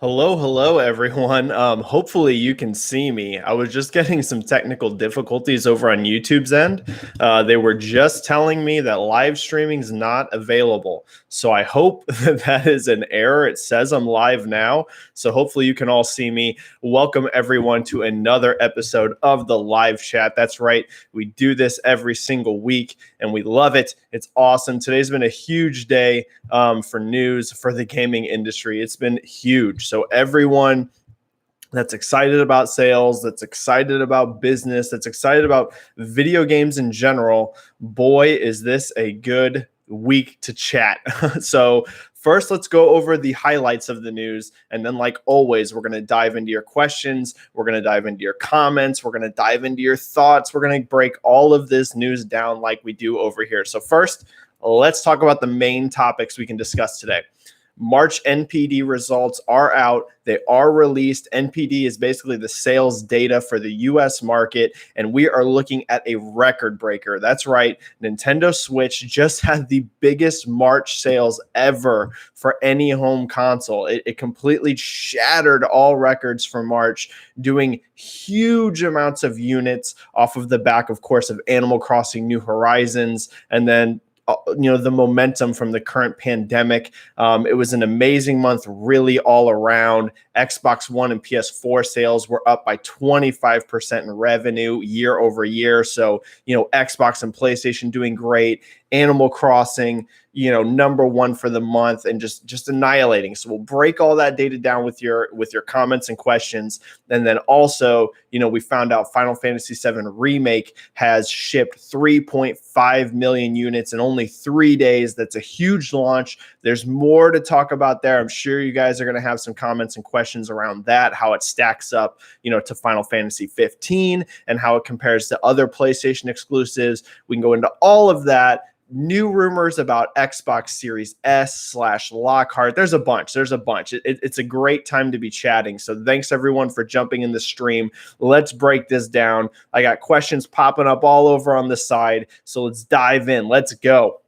Hello, everyone. Hopefully you can see me. I was just getting some technical difficulties over on YouTube's end. They were just telling me that live streaming is not available. So I hope that is an error. It says I'm live now. So hopefully you can all see me. Welcome everyone to another episode of the live chat. That's right. We do this every single week and we love it. It's awesome. Today's been a huge day for news for the gaming industry. It's been huge. So everyone that's excited about sales, that's excited about business, that's excited about video games in general, boy, is this a good week to chat. So first, let's go over the highlights of the news. And then, like always, we're going to dive into your questions. We're going to dive into your comments. We're going to dive into your thoughts. We're going to break all of this news down like we do over here. So first, let's talk about the main topics we can discuss today. March NPD results are out. They are released. NPD is basically the sales data for the US market, and we are looking at a record breaker. That's right. Nintendo Switch just had the biggest March sales ever for any home console. It completely shattered all records for March, doing huge amounts of units off of the back, of course, of Animal Crossing New Horizons, and then the momentum from the current pandemic. It was an amazing month, really all around. Xbox One and PS4 sales were up by 25% in revenue year over year. So, Xbox and PlayStation doing great. Animal Crossing, number one for the month and just annihilating. So we'll break all that data down with your comments and questions. And then also, we found out Final Fantasy VII Remake has shipped 3.5 million units in only 3 days. That's a huge launch. There's more to talk about there. I'm sure you guys are going to have some comments and questions around that, how it stacks up, to Final Fantasy 15 and how it compares to other PlayStation exclusives. We can go into all of that. New rumors about Xbox Series S/Lockhart. There's a bunch. It's a great time to be chatting. So thanks everyone for jumping in the stream. Let's break this down. I got questions popping up all over on the side. So let's dive in. Let's go.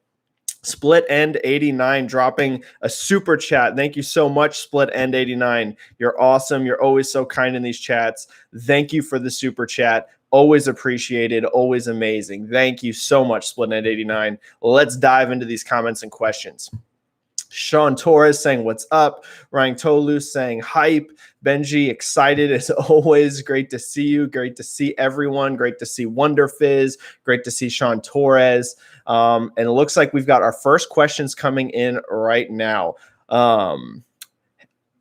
Split End 89 dropping a super chat. Thank you so much, Split End 89. You're awesome. You're always so kind in these chats. Thank you for the super chat. Always appreciated, always amazing. Thank you so much, Split End 89. Let's dive into these comments and questions. Sean Torres saying, what's up? Ryan Tolu saying, hype. Benji, excited as always. Great to see you. Great to see everyone. Great to see Wonder Fizz. Great to see Sean Torres. And it looks like we've got our first questions coming in right now.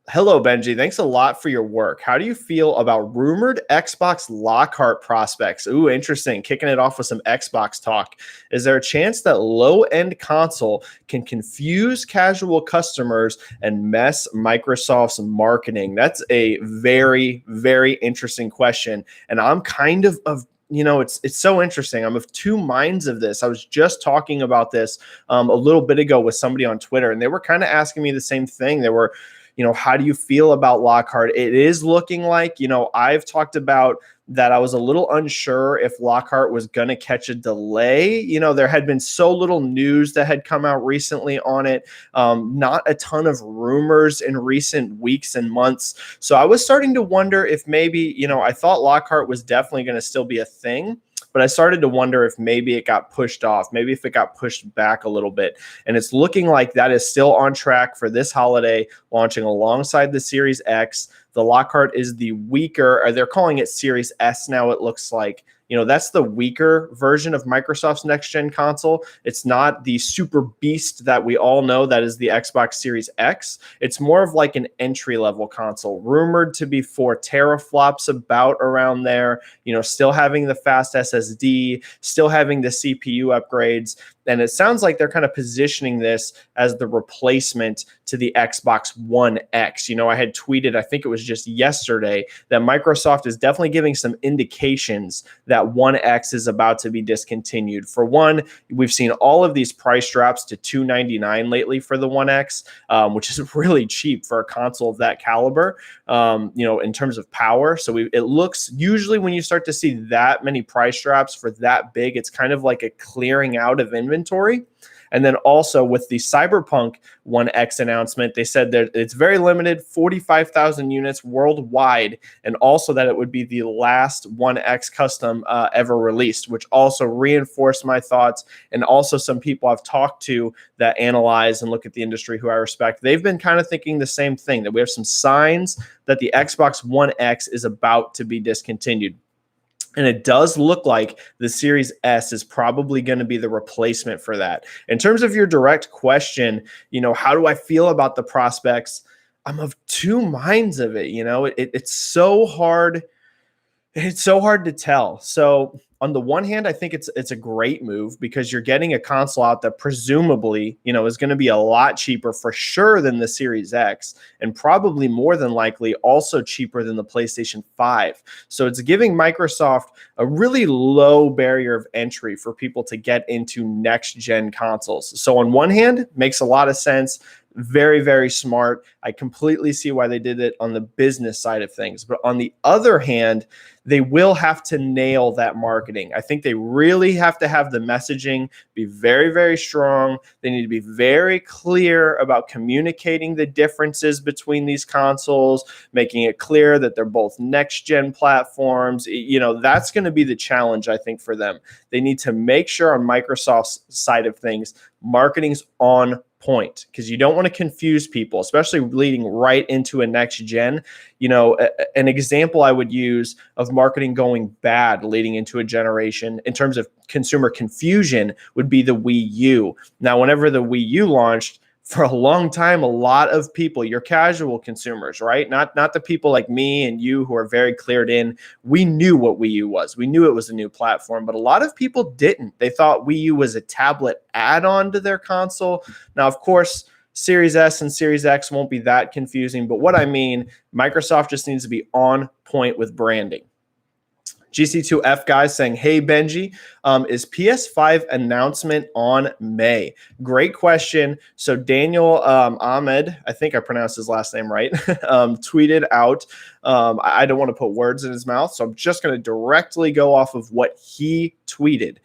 Hello, Benji. Thanks a lot for your work. How do you feel about rumored Xbox Lockhart prospects? Ooh, interesting. Kicking it off with some Xbox talk. Is there a chance that low-end console can confuse casual customers and mess Microsoft's marketing? That's a very, very interesting question. And I'm kind of it's so interesting. I'm of two minds of this. I was just talking about this a little bit ago with somebody on Twitter, and they were kind of asking me the same thing. They were, how do you feel about Lockhart? It is looking like, I've talked about that I was a little unsure if Lockhart was going to catch a delay. There had been so little news that had come out recently on it, not a ton of rumors in recent weeks and months. So I was starting to wonder if maybe, I thought Lockhart was definitely going to still be a thing. But I started to wonder if maybe it got pushed off, maybe if it got pushed back a little bit. And it's looking like that is still on track for this holiday, launching alongside the Series X. The Lockhart is the weaker, or they're calling it Series S now, it looks like. That's the weaker version of Microsoft's next-gen console. It's not the super beast that we all know that is the Xbox Series X. It's more of like an entry-level console, rumored to be 4 teraflops, about around there, still having the fast SSD, still having the CPU upgrades. And it sounds like they're kind of positioning this as the replacement to the Xbox One X. I had tweeted, I think it was just yesterday, that Microsoft is definitely giving some indications that One X is about to be discontinued. For one, we've seen all of these price drops to $299 lately for the One X, which is really cheap for a console of that caliber, in terms of power. So it looks, usually when you start to see that many price drops for that big, it's kind of like a clearing out of inventory. And then also with the Cyberpunk 1X announcement, they said that it's very limited, 45,000 units worldwide, and also that it would be the last 1X custom ever released, which also reinforced my thoughts. And also some people I've talked to that analyze and look at the industry who I respect, they've been kind of thinking the same thing, that we have some signs that the Xbox One X is about to be discontinued. And it does look like the Series S is probably going to be the replacement for that. In terms of your direct question, how do I feel about the prospects? I'm of two minds of it. It's so hard. It's so hard to tell. So on the one hand, I think it's a great move because you're getting a console out that presumably, is going to be a lot cheaper for sure than the Series X, and probably more than likely also cheaper than the PlayStation 5. So it's giving Microsoft a really low barrier of entry for people to get into next gen consoles. So on one hand, makes a lot of sense. Very, very smart. I completely see why they did it on the business side of things. But on the other hand, they will have to nail that marketing. I think they really have to have the messaging be very, very strong. They need to be very clear about communicating the differences between these consoles, making it clear that they're both next-gen platforms. That's going to be the challenge, I think, for them. They need to make sure on Microsoft's side of things, marketing's on point, because you don't want to confuse people, especially leading right into a next gen. An example I would use of marketing going bad leading into a generation in terms of consumer confusion would be the Wii U. Now, whenever the Wii U launched, for a long time, a lot of people, your casual consumers, right? Not the people like me and you who are very cleared in. We knew what Wii U was. We knew it was a new platform, but a lot of people didn't. They thought Wii U was a tablet add-on to their console. Now, of course, Series S and Series X won't be that confusing, but what I mean, Microsoft just needs to be on point with branding. GC2F guys saying, hey, Benji, is PS5 announcement on May? Great question. So Daniel Ahmed, I think I pronounced his last name right, tweeted out, I don't want to put words in his mouth, so I'm just going to directly go off of what he tweeted.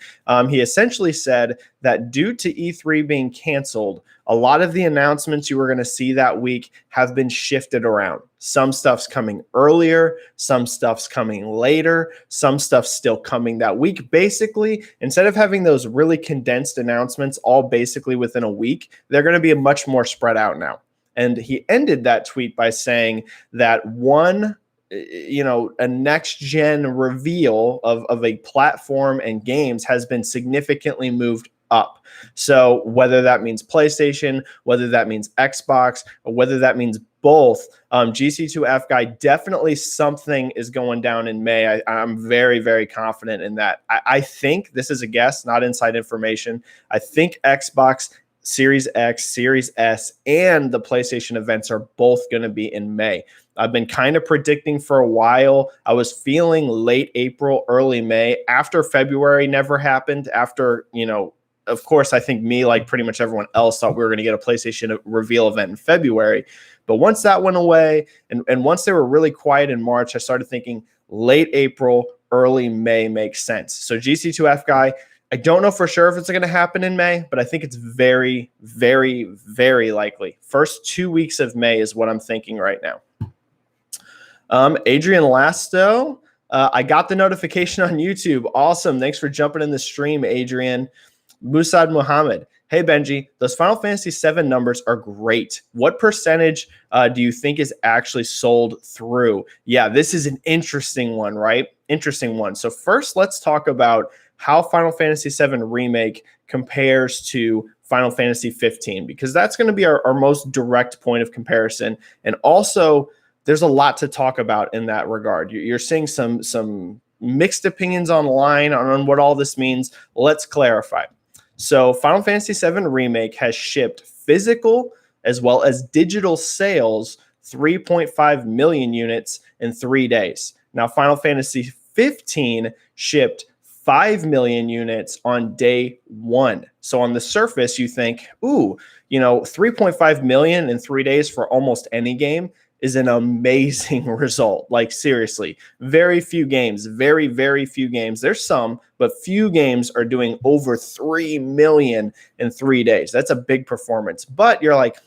He essentially said that due to E3 being canceled, a lot of the announcements you were going to see that week have been shifted around. Some stuff's coming earlier, some stuff's coming later, some stuff's still coming that week. Basically, instead of having those really condensed announcements all basically within a week, they're going to be much more spread out now. And he ended that tweet by saying that a next-gen reveal of a platform and games has been significantly moved up. So whether that means PlayStation, whether that means Xbox, or whether that means both, GC2F guy, definitely something is going down in May. I'm very, very confident in that. I think, this is a guess, not inside information, I think Xbox Series X, Series S, and the PlayStation events are both going to be in May. I've been kind of predicting for a while. I was feeling late April, early May, after February never happened, after, of course, I think me, like pretty much everyone else, thought we were going to get a PlayStation reveal event in February. But once that went away, and once they were really quiet in March, I started thinking late April, early May makes sense. So GC2F guy, I don't know for sure if it's going to happen in May, but I think it's very, very, very likely. First 2 weeks of May is what I'm thinking right now. Adrian Lasto, I got the notification on YouTube. Awesome. Thanks for jumping in the stream, Adrian. Musad Muhammad. Hey, Benji, those Final Fantasy VII numbers are great. What percentage do you think is actually sold through? Yeah, this is an interesting one, right? Interesting one. So first, let's talk about how Final Fantasy VII Remake compares to Final Fantasy 15, because that's going to be our most direct point of comparison. And also, there's a lot to talk about in that regard. You're seeing some mixed opinions online on what all this means. Let's clarify. So Final Fantasy VII Remake has shipped physical as well as digital sales 3.5 million units in 3 days. Now, Final Fantasy 15 shipped 5 million units on day one. So on the surface, you think, 3.5 million in 3 days for almost any game is an amazing result. Like seriously, very few games, very few games. There's some, but few games are doing over 3 million in 3 days. That's a big performance. But you're like,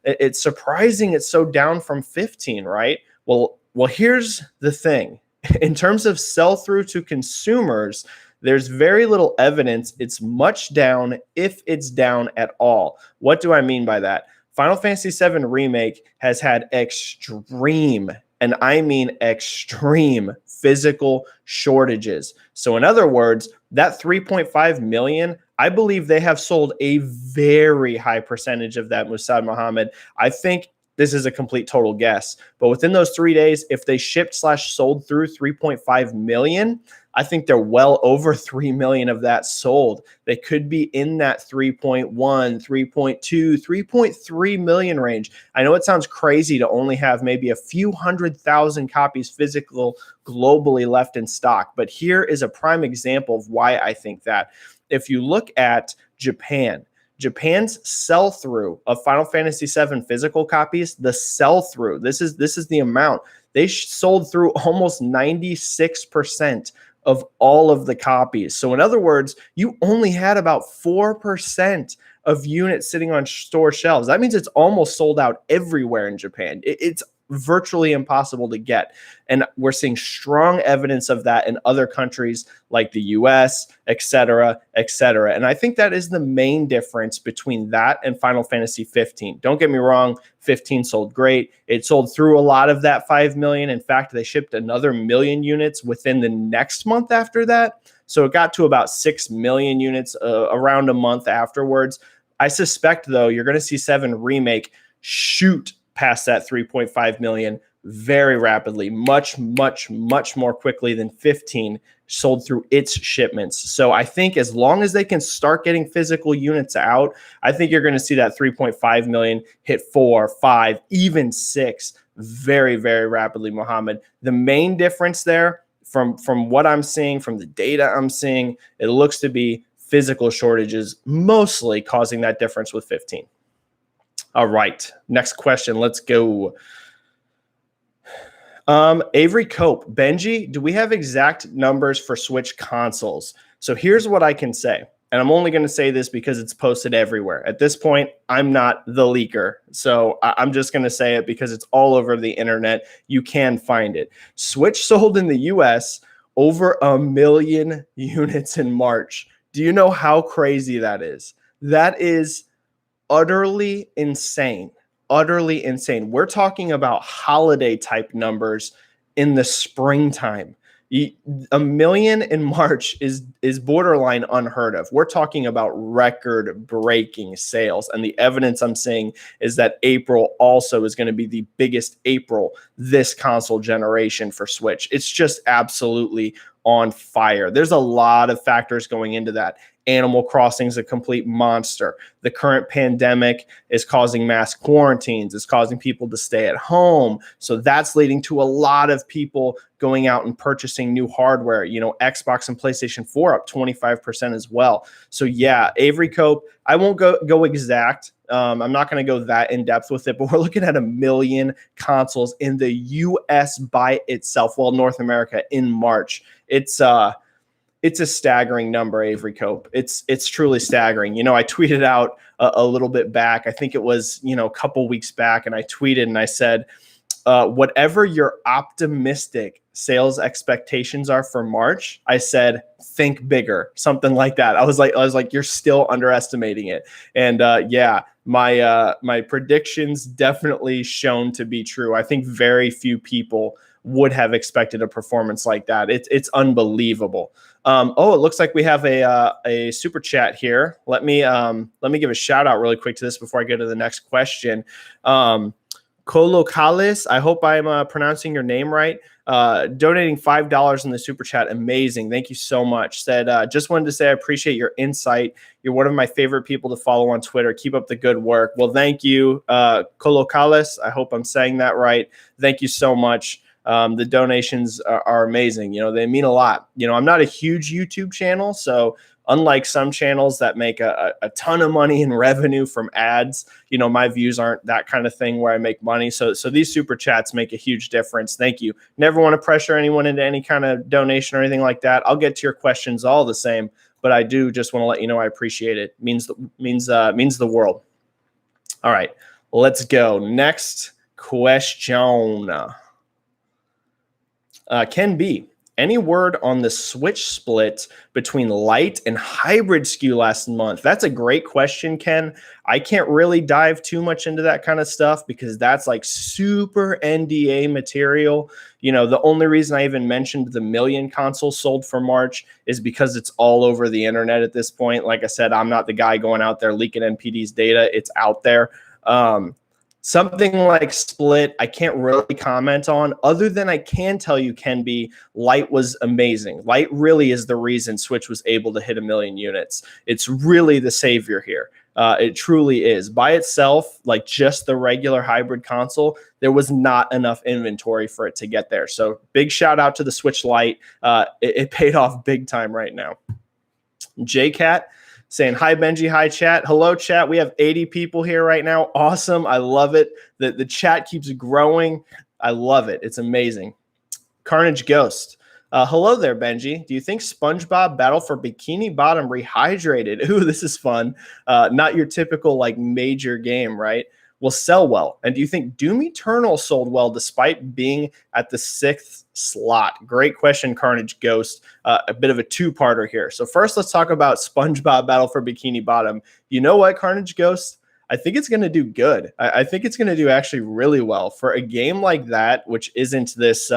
it's surprising it's so down from 15, right? Well, here's the thing. In terms of sell through to consumers, there's very little evidence it's much down, if it's down at all. What do I mean by that? Final Fantasy VII Remake has had extreme, and I mean extreme, physical shortages. So in other words, that 3.5 million, I believe they have sold a very high percentage of that, Musad Muhammad. I think this is a complete total guess, but within those 3 days, if they shipped/sold through 3.5 million, I think they're well over 3 million of that sold. They could be in that 3.1, 3.2, 3.3 million range. I know it sounds crazy to only have maybe a few 100,000 copies physical globally left in stock, but here is a prime example of why I think that. If you look at Japan's sell-through of Final Fantasy VII physical copies, the sell-through, this is the amount. They sold through almost 96% of all of the copies. So in other words, you only had about 4% of units sitting on store shelves. That means it's almost sold out everywhere in Japan. It's virtually impossible to get. And we're seeing strong evidence of that in other countries like the US, et cetera, et cetera. And I think that is the main difference between that and Final Fantasy 15. Don't get me wrong, 15 sold great. It sold through a lot of that 5 million. In fact, they shipped another 1 million units within the next month after that. So it got to about 6 million units around a month afterwards. I suspect, though, you're going to see 7 Remake shoot past that 3.5 million very rapidly, much more quickly than 15 sold through its shipments. So I think as long as they can start getting physical units out, I think you're going to see that 3.5 million hit 4, 5, even 6 very rapidly, Mohammed. The main difference there from what I'm seeing, from the data I'm seeing, it looks to be physical shortages mostly causing that difference with 15. All right, next question. Let's go. Avery Cope, Benji, do we have exact numbers for Switch consoles? So here's what I can say, and I'm only going to say this because it's posted everywhere. At this point, I'm not the leaker, so I'm just going to say it because it's all over the internet. You can find it. Switch sold in the US over 1 million units in March. Do you know how crazy that is? That is utterly insane. We're talking about holiday type numbers in the springtime. 1 million in March is borderline unheard of. We're talking about record breaking sales. And the evidence I'm seeing is that April also is going to be the biggest April this console generation for Switch. It's just absolutely on fire. There's a lot of factors going into that. Animal Crossing is a complete monster. The current pandemic is causing mass quarantines. It's causing people to stay at home. So that's leading to a lot of people going out and purchasing new hardware. You know, Xbox and PlayStation 4 up 25% as well. So yeah, Avery Cope, I won't go exact. I'm not going to go that in depth with it, but we're looking at 1 million consoles in the US by itself. Well, North America in March. It's a staggering number, Avery Cope. It's truly staggering. You know, I tweeted out a little bit back. I think it was, a couple weeks back, and I tweeted and I said, whatever your optimistic sales expectations are for March, I said, think bigger, something like that. I was like, you're still underestimating it. And yeah, my predictions definitely shown to be true. I think very few people would have expected a performance like that. It's unbelievable. It looks like we have a super chat here. Let me give a shout out really quick to this before I go to the next question. Colocales, I hope I'm pronouncing your name right. Donating $5 in the super chat. Amazing. Thank you so much. Said, just wanted to say I appreciate your insight. You're one of my favorite people to follow on Twitter. Keep up the good work. Well, thank you, Colocales. I hope I'm saying that right. Thank you so much. The donations are amazing. They mean a lot. I'm not a huge YouTube channel, so Unlike some channels that make a ton of money in revenue from ads, my views aren't that kind of thing where I make money. So these super chats make a huge difference. Thank you. Never want to pressure anyone into any kind of donation or anything like that. I'll get to your questions all the same, but I do just want to let you know I appreciate it. Means the world. All right, let's go. Next question. Ken B. Any word on the Switch split between light and hybrid SKU last month? That's a great question, Ken. I can't really dive too much into that kind of stuff because that's like super NDA material. The only reason I even mentioned the million consoles sold for March is because it's all over the internet at this point. Like I said, I'm not the guy going out there leaking NPD's data. It's out there. Something like split, I can't really comment on, other than I can tell you, Ken B, light was amazing. Light really is the reason Switch was able to hit 1 million units. It's really the savior here. It truly is. By itself, like just the regular hybrid console, there was not enough inventory for it to get there. So big shout out to the Switch Lite. It paid off big time right now. JCat saying, hi, Benji. Hi, chat. Hello, chat. We have 80 people here right now. Awesome. I love it. The chat keeps growing. I love it. It's amazing. Carnage Ghost. Hello there, Benji. Do you think SpongeBob Battle for Bikini Bottom Rehydrated, ooh, this is fun, not your typical like major game, right, will sell well? And do you think Doom Eternal sold well despite being at the 6th slot? Great question, Carnage Ghost. A bit of a two-parter here. So first, let's talk about SpongeBob Battle for Bikini Bottom. You know what, Carnage Ghost? I think it's going to do good. I think it's going to do actually really well for a game like that, which isn't this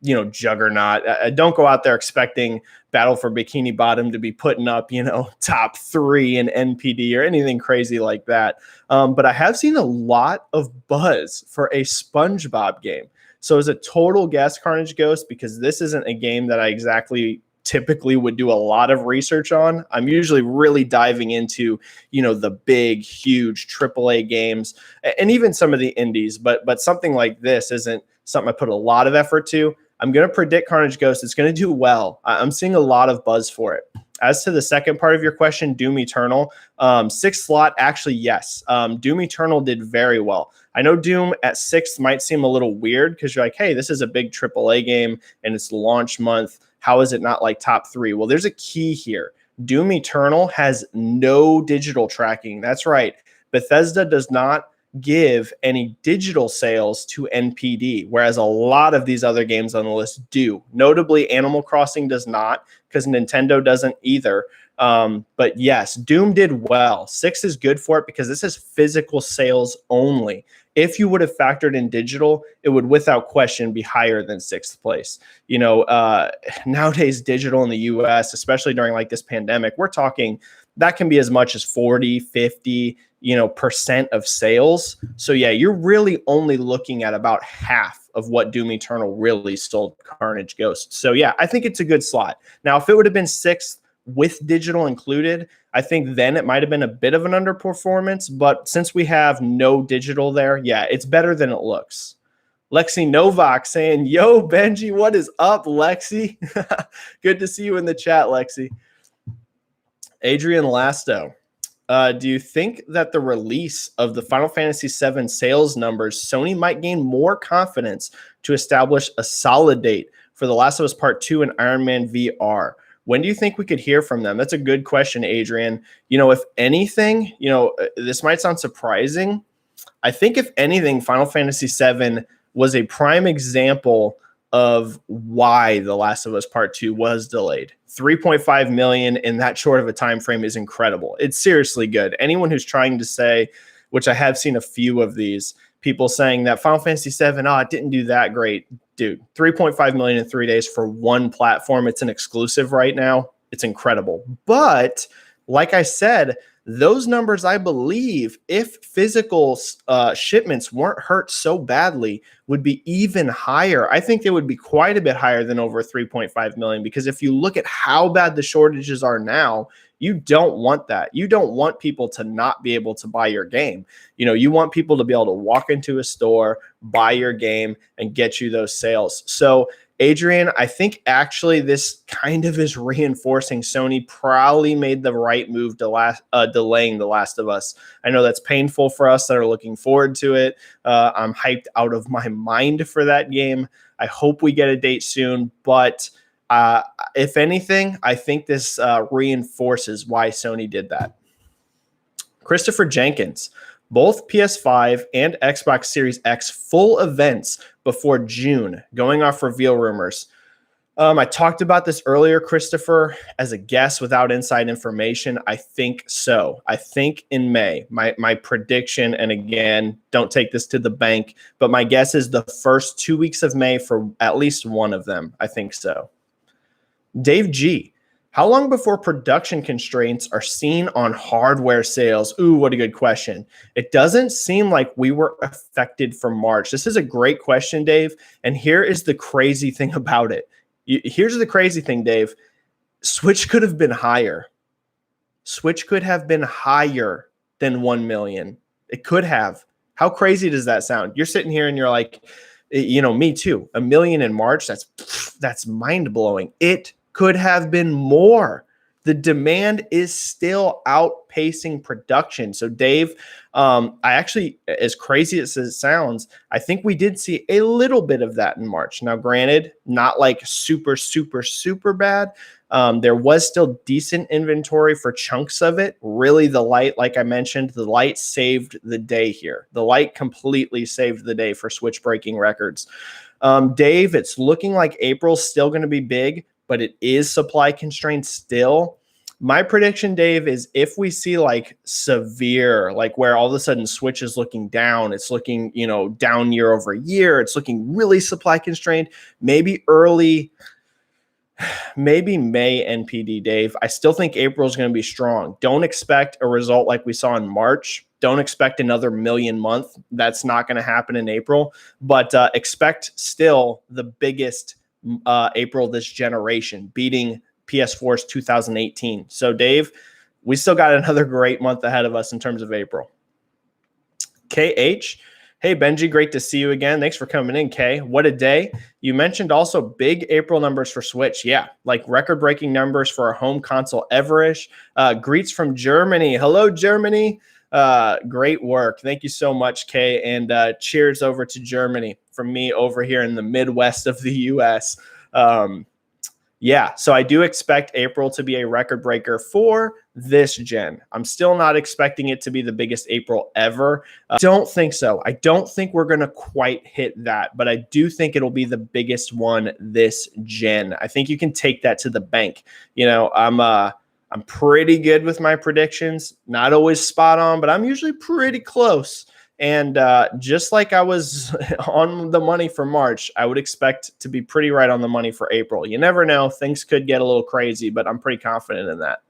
juggernaut. Don't go out there expecting Battle for Bikini Bottom to be putting up, top 3 in NPD or anything crazy like that. But I have seen a lot of buzz for a SpongeBob game. So as a total guess, Carnage Ghost, because this isn't a game that I exactly typically would do a lot of research on. I'm usually really diving into, the big, huge AAA games and even some of the indies, but something like this isn't something I put a lot of effort to. I'm going to predict Carnage Ghost. It's going to do well. I'm seeing a lot of buzz for it. As to the second part of your question, Doom Eternal, 6th slot, actually, yes. Doom Eternal did very well. I know Doom at 6th might seem a little weird because you're like, hey, this is a big AAA game and it's launch month. How is it not like top 3? Well, there's a key here. Doom Eternal has no digital tracking. That's right. Bethesda does not give any digital sales to NPD, whereas a lot of these other games on the list do. Notably, Animal Crossing does not, because Nintendo doesn't either. But yes, Doom did well. 6 is good for it because this is physical sales only. If you would have factored in digital, it would without question be higher than 6th place. Nowadays, digital in the US, especially during like this pandemic, we're talking that can be as much as 40, 50, percent of sales. So yeah, you're really only looking at about half of what Doom Eternal really sold Carnage Ghost. So yeah, I think it's a good slot. Now, if it would have been 6th with digital included, I think then it might have been a bit of an underperformance. But since we have no digital there, yeah, it's better than it looks. Lexi Novak saying, yo, Benji, what is up, Lexi? Good to see you in the chat, Lexi. Adrian Lasto. Do you think that the release of the Final Fantasy VII sales numbers, Sony might gain more confidence to establish a solid date for The Last of Us Part 2 and Iron Man VR? When do you think we could hear from them? That's a good question, Adrian. If anything, this might sound surprising. I think if anything, Final Fantasy VII was a prime example of why The Last of Us Part 2 was delayed. 3.5 million in that short of a time frame is incredible. It's seriously good. Anyone who's trying to say, which I have seen a few of these people saying that Final Fantasy VII, it didn't do that great. Dude, 3.5 million in 3 days for one platform. It's an exclusive right now. It's incredible. But like I said, those numbers, I believe, if physical shipments weren't hurt so badly, would be even higher. I think they would be quite a bit higher than over 3.5 million, because if you look at how bad the shortages are now, you don't want that. You don't want people to not be able to buy your game. You want people to be able to walk into a store, buy your game, and get you those sales. So Adrian, I think actually this kind of is reinforcing Sony probably made the right move delaying The Last of Us. I know that's painful for us that are looking forward to it. I'm hyped out of my mind for that game. I hope we get a date soon, but if anything, I think this reinforces why Sony did that. Christopher Jenkins, both PS5 and Xbox Series X full events before June, going off reveal rumors. I talked about this earlier, Christopher, as a guess without inside information. I think so. I think in May, my prediction, and again, don't take this to the bank, but my guess is the first 2 weeks of May for at least one of them. I think so. Dave G, how long before production constraints are seen on hardware sales? Ooh, what a good question. It doesn't seem like we were affected from March. This is a great question, Dave. And here is the crazy thing about it. Here's the crazy thing, Dave. Switch could have been higher. Switch could have been higher than 1 million. It could have. How crazy does that sound? You're sitting here and you're like, me too. 1 million in March, that's mind-blowing. It could have been more. The demand is still outpacing production. So, Dave, I actually, as crazy as it sounds, I think we did see a little bit of that in March. Now, granted, not like super, super, super bad. There was still decent inventory for chunks of it. Really, the light, like I mentioned, the light saved the day here. The light completely saved the day for Switch breaking records. Dave, it's looking like April's still going to be big, but it is supply constrained still. My prediction, Dave, is if we see like severe, like where all of a sudden Switch is looking down, it's looking, down year over year, it's looking really supply constrained, maybe May NPD, Dave. I still think April is going to be strong. Don't expect a result like we saw in March. Don't expect another million month. That's not going to happen in April, but expect still the biggest April this generation, beating PS4's 2018. So, Dave, we still got another great month ahead of us in terms of April. KH, hey, Benji, great to see you again. Thanks for coming in, Kay. What a day. You mentioned also big April numbers for Switch. Yeah, like record-breaking numbers for a home console ever-ish. Greets from Germany. Hello, Germany. Great work. Thank you so much, Kay. And cheers over to Germany from me over here in the Midwest of the U.S. So I do expect April to be a record breaker for this gen. I'm still not expecting it to be the biggest April ever. Don't think so. I don't think we're going to quite hit that, but I do think it'll be the biggest one this gen. I think you can take that to the bank. I'm pretty good with my predictions. Not always spot on, but I'm usually pretty close. And just like I was on the money for March, I would expect to be pretty right on the money for April. You never know. Things could get a little crazy, but I'm pretty confident in that.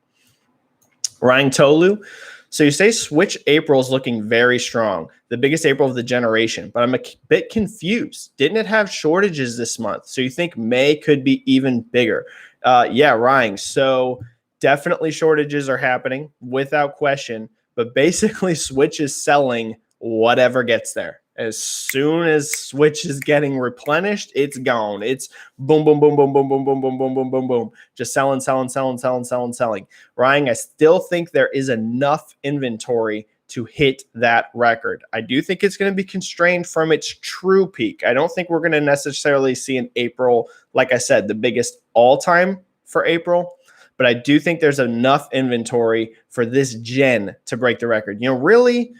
Ryan Tolu. So you say Switch April is looking very strong, the biggest April of the generation, but I'm a bit confused. Didn't it have shortages this month? So you think May could be even bigger? Yeah, Ryan. So definitely shortages are happening without question, but basically Switch is selling whatever gets there. As soon as Switch is getting replenished, it's gone. It's boom, boom, boom, boom, boom, boom, boom, boom, boom, boom, boom, boom. Just selling. Ryan, I still think there is enough inventory to hit that record. I do think it's going to be constrained from its true peak. I don't think we're going to necessarily see an April, like I said, the biggest all-time for April, but I do think there's enough inventory for this gen to break the record. Really,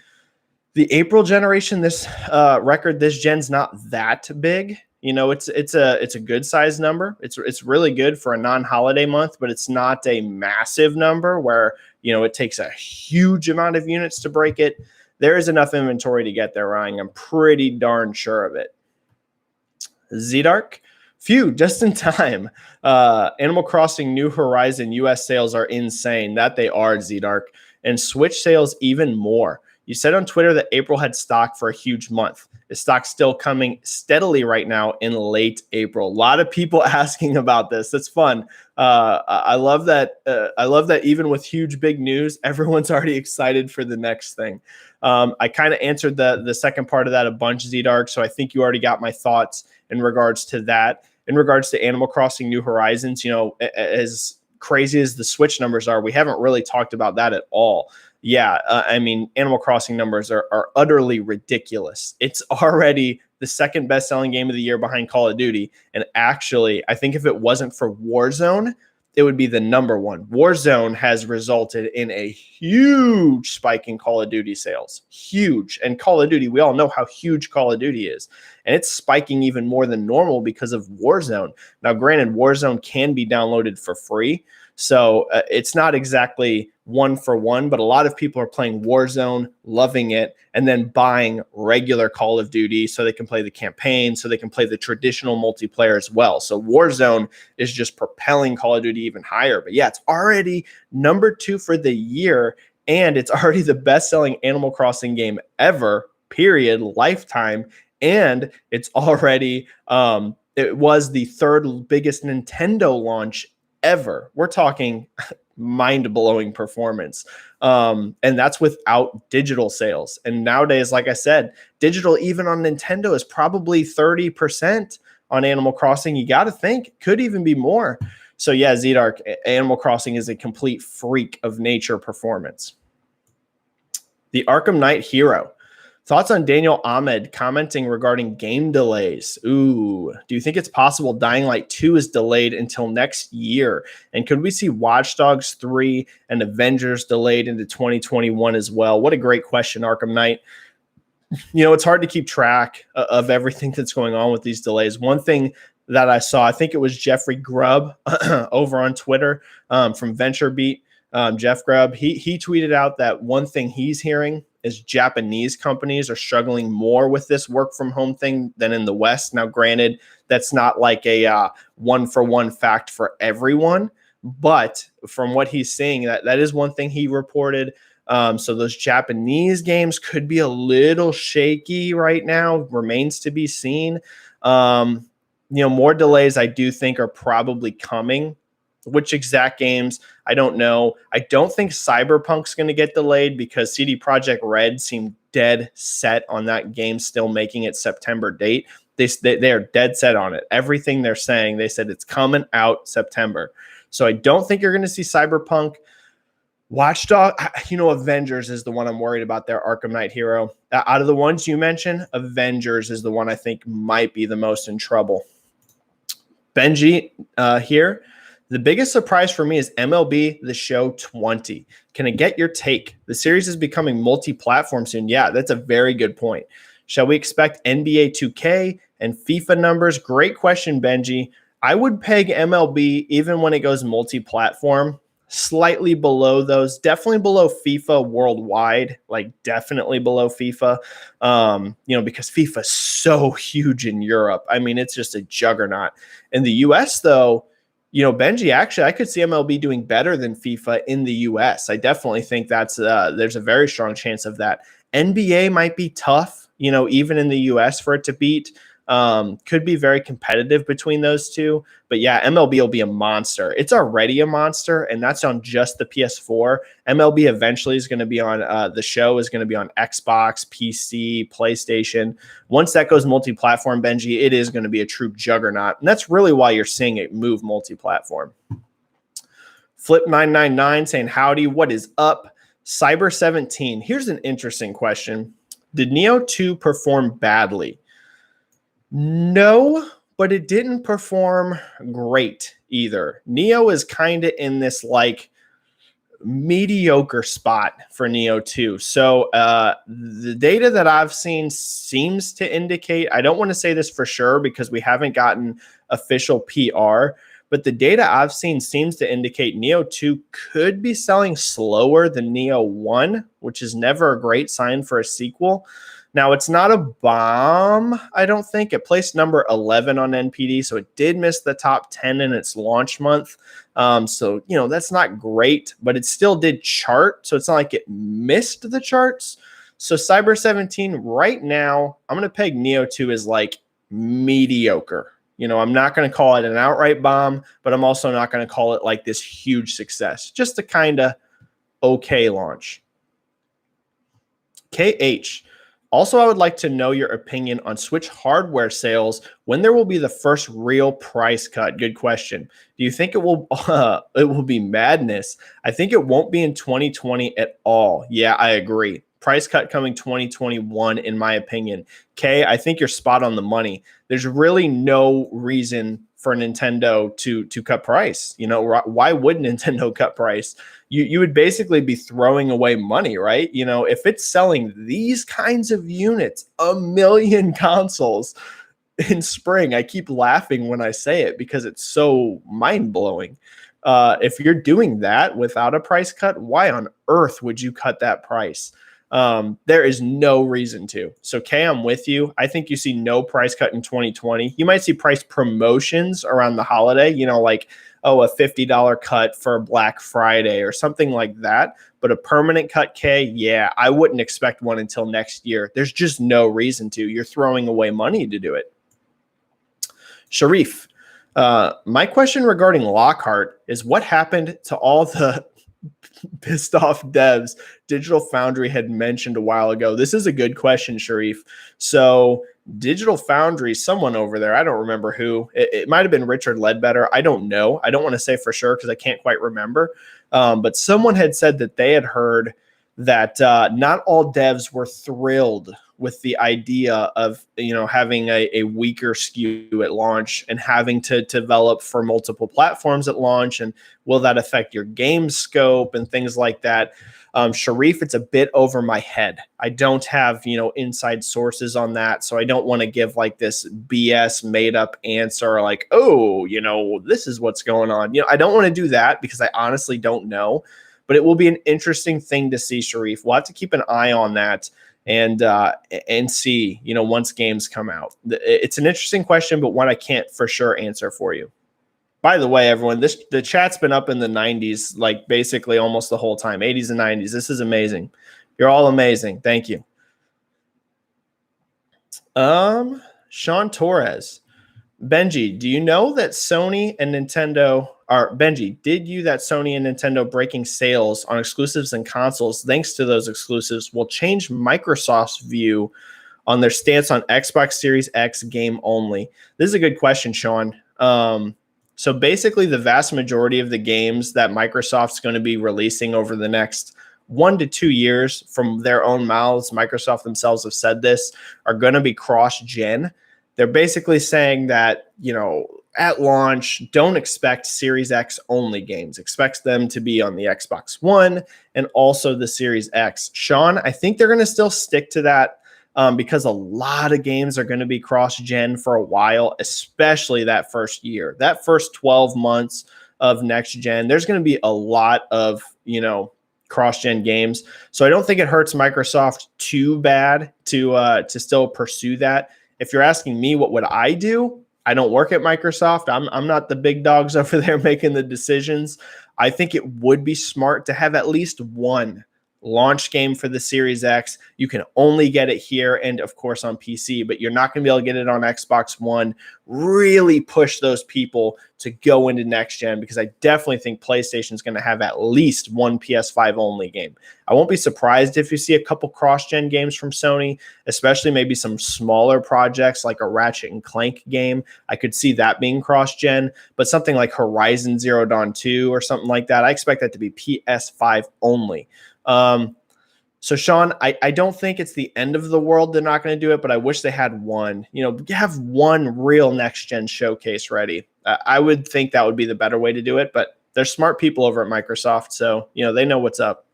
the April generation, this record, this gen's not that big. It's a good size number. It's really good for a non-holiday month, but it's not a massive number where it takes a huge amount of units to break it. There is enough inventory to get there, Ryan. I'm pretty darn sure of it. Z-Dark. Phew, just in time. Animal Crossing New Horizon US sales are insane. That they are, Z-Dark. And Switch sales even more. You said on Twitter that April had stock for a huge month. Is stock still coming steadily right now in late April? A lot of people asking about this. That's fun. I love that. I love that even with huge, big news, everyone's already excited for the next thing. I kind of answered the second part of that a bunch, Z-Dark, so I think you already got my thoughts in regards to that. in regards to Animal Crossing New Horizons, as crazy as the Switch numbers are, we haven't really talked about that at all. Yeah, I mean, Animal Crossing numbers are utterly ridiculous. It's already the second best-selling game of the year behind Call of Duty. And actually, I think if it wasn't for Warzone, it would be the number one. Warzone has resulted in a huge spike in Call of Duty sales. Huge. And Call of Duty, we all know how huge Call of Duty is. And it's spiking even more than normal because of Warzone. Now, granted, Warzone can be downloaded for free. So it's not exactly one for one, but a lot of people are playing Warzone, loving it, and then buying regular Call of Duty so they can play the campaign, so they can play the traditional multiplayer as well. So Warzone is just propelling Call of Duty even higher. But yeah, it's already number 2 for the year, and it's already the best-selling Animal Crossing game ever, period, lifetime, and it's already it was the third biggest Nintendo launch ever. We're talking mind-blowing performance. And that's without digital sales. And nowadays, like I said, digital even on Nintendo is probably 30% on Animal Crossing. You got to think, could even be more. So yeah, Z-Dark, Animal Crossing is a complete freak of nature performance. The Arkham Knight Hero. Thoughts on Daniel Ahmed commenting regarding game delays? Ooh, do you think it's possible Dying Light 2 is delayed until next year? And could we see Watch Dogs 3 and Avengers delayed into 2021 as well? What a great question, Arkham Knight. It's hard to keep track of everything that's going on with these delays. One thing that I saw, I think it was Jeffrey Grubb over on Twitter from VentureBeat, Jeff Grubb, he tweeted out that one thing he's hearing is Japanese companies are struggling more with this work from home thing than in the West. Now, granted, that's not like a one-for-one fact for everyone, but from what he's seeing, that is one thing he reported. So those Japanese games could be a little shaky right now, remains to be seen. More delays I do think are probably coming. Which exact games, I don't know. I don't think Cyberpunk's going to get delayed because CD Projekt Red seemed dead set on that game still making its September date. They are dead set on it. Everything they're saying, they said it's coming out September. So I don't think you're going to see Cyberpunk. Watchdog, Avengers is the one I'm worried about there, Arkham Knight Hero. Out of the ones you mentioned, Avengers is the one I think might be the most in trouble. Benji here. The biggest surprise for me is MLB The Show 20. Can I get your take? The series is becoming multi-platform soon. Yeah, that's a very good point. Shall we expect NBA 2K and FIFA numbers? Great question, Benji. I would peg MLB, even when it goes multi-platform, slightly below those. Definitely below FIFA worldwide, like definitely below FIFA, because FIFA is so huge in Europe. I mean, it's just a juggernaut. In the US, though, Benji, actually, I could see MLB doing better than FIFA in the U.S. I definitely think there's a very strong chance of that. NBA might be tough, even in the U.S. for it to beat. Could be very competitive between those two. But yeah, MLB will be a monster. It's already a monster, and that's on just the PS4. MLB eventually is going to be on the show is going to be on Xbox, PC, PlayStation. Once that goes multi-platform, Benji, it is going to be a true juggernaut. And that's really why you're seeing it move multi-platform. Flip999 saying, howdy, what is up? Cyber17. Here's an interesting question. Did Neo 2 perform badly? No, but it didn't perform great either. Neo is kind of in this like mediocre spot for Neo 2. So the data that I've seen seems to indicate, I don't want to say this for sure because we haven't gotten official PR, but the data I've seen seems to indicate Neo 2 could be selling slower than Neo 1, which is never a great sign for a sequel. Now, it's not a bomb, I don't think. It placed number 11 on NPD, so it did miss the top 10 in its launch month. So, that's not great, but it still did chart, so it's not like it missed the charts. So Cyber17, right now, I'm going to peg Neo 2 as like mediocre. I'm not going to call it an outright bomb, but I'm also not going to call it like this huge success. Just a kind of okay launch. KH. Also, I would like to know your opinion on Switch hardware sales, when there will be the first real price cut. Good question. Do you think it will be madness? I think it won't be in 2020 at all. Yeah, I agree. Price cut coming 2021, in my opinion. Kay, I think you're spot on the money. There's really no reason for Nintendo to cut price. Why would Nintendo cut price? You would basically be throwing away money, right? If it's selling these kinds of units, a million consoles in spring, I keep laughing when I say it because it's so mind-blowing. If you're doing that without a price cut, why on earth would you cut that price? There is no reason to. So, Kay, I'm with you. I think you see no price cut in 2020. You might see price promotions around the holiday, like, a $50 cut for Black Friday or something like that. But a permanent cut, K, yeah, I wouldn't expect one until next year. There's just no reason to. You're throwing away money to do it. Sharif, my question regarding Lockhart is, what happened to all the pissed off devs Digital Foundry had mentioned a while ago? This is a good question, Sharif. So Digital Foundry, someone over there, I don't remember who, it might have been Richard Ledbetter. I don't know. I don't want to say for sure because I can't quite remember. But someone had said that they had heard that not all devs were thrilled with the idea of having a weaker SKU at launch and having to develop for multiple platforms at launch, and will that affect your game scope and things like that. Sharif, it's a bit over my head. I don't have inside sources on that, so I don't want to give like this BS made up answer like, oh, this is what's going on. I don't want to do that because I honestly don't know. But it will be an interesting thing to see, Sharif. We'll have to keep an eye on that and see, once games come out. It's an interesting question, but one I can't for sure answer for you. By the way, everyone, the chat's been up in the 90s, like basically almost the whole time, 80s and 90s. This is amazing. You're all amazing. Thank you. Sean Torres. Benji, do you know that Sony and Nintendo are Benji, did you that Sony and Nintendo breaking sales on exclusives and consoles thanks to those exclusives will change Microsoft's view on their stance on Xbox Series X game only? This is a good question, Sean. So basically the vast majority of the games that Microsoft's going to be releasing over the next 1 to 2 years, from their own mouths, Microsoft themselves have said this, are going to be cross-gen. They're basically saying that, at launch, don't expect Series X only games. Expect them to be on the Xbox One and also the Series X. Sean, I think they're going to still stick to that because a lot of games are going to be cross-gen for a while, especially that first year. That first 12 months of next-gen, there's going to be a lot of, cross-gen games. So I don't think it hurts Microsoft too bad to still pursue that. If you're asking me, what would I do? I don't work at Microsoft. I'm not the big dogs over there making the decisions. I think it would be smart to have at least one launch game for the Series X. You can only get it here and, of course, on PC, but you're not going to be able to get it on Xbox One. Really push those people to go into next gen, because I definitely think PlayStation is going to have at least one PS5 only game. I won't be surprised if you see a couple cross-gen games from Sony, especially maybe some smaller projects like a Ratchet and Clank game. I could see that being cross-gen, but something like Horizon Zero Dawn 2 or something like that, I expect that to be PS5 only. So Sean, I don't think it's the end of the world they're not going to do it, but I wish they had one. Have one real next-gen showcase ready. I would think that would be the better way to do it, but they're smart people over at Microsoft, so they know what's up.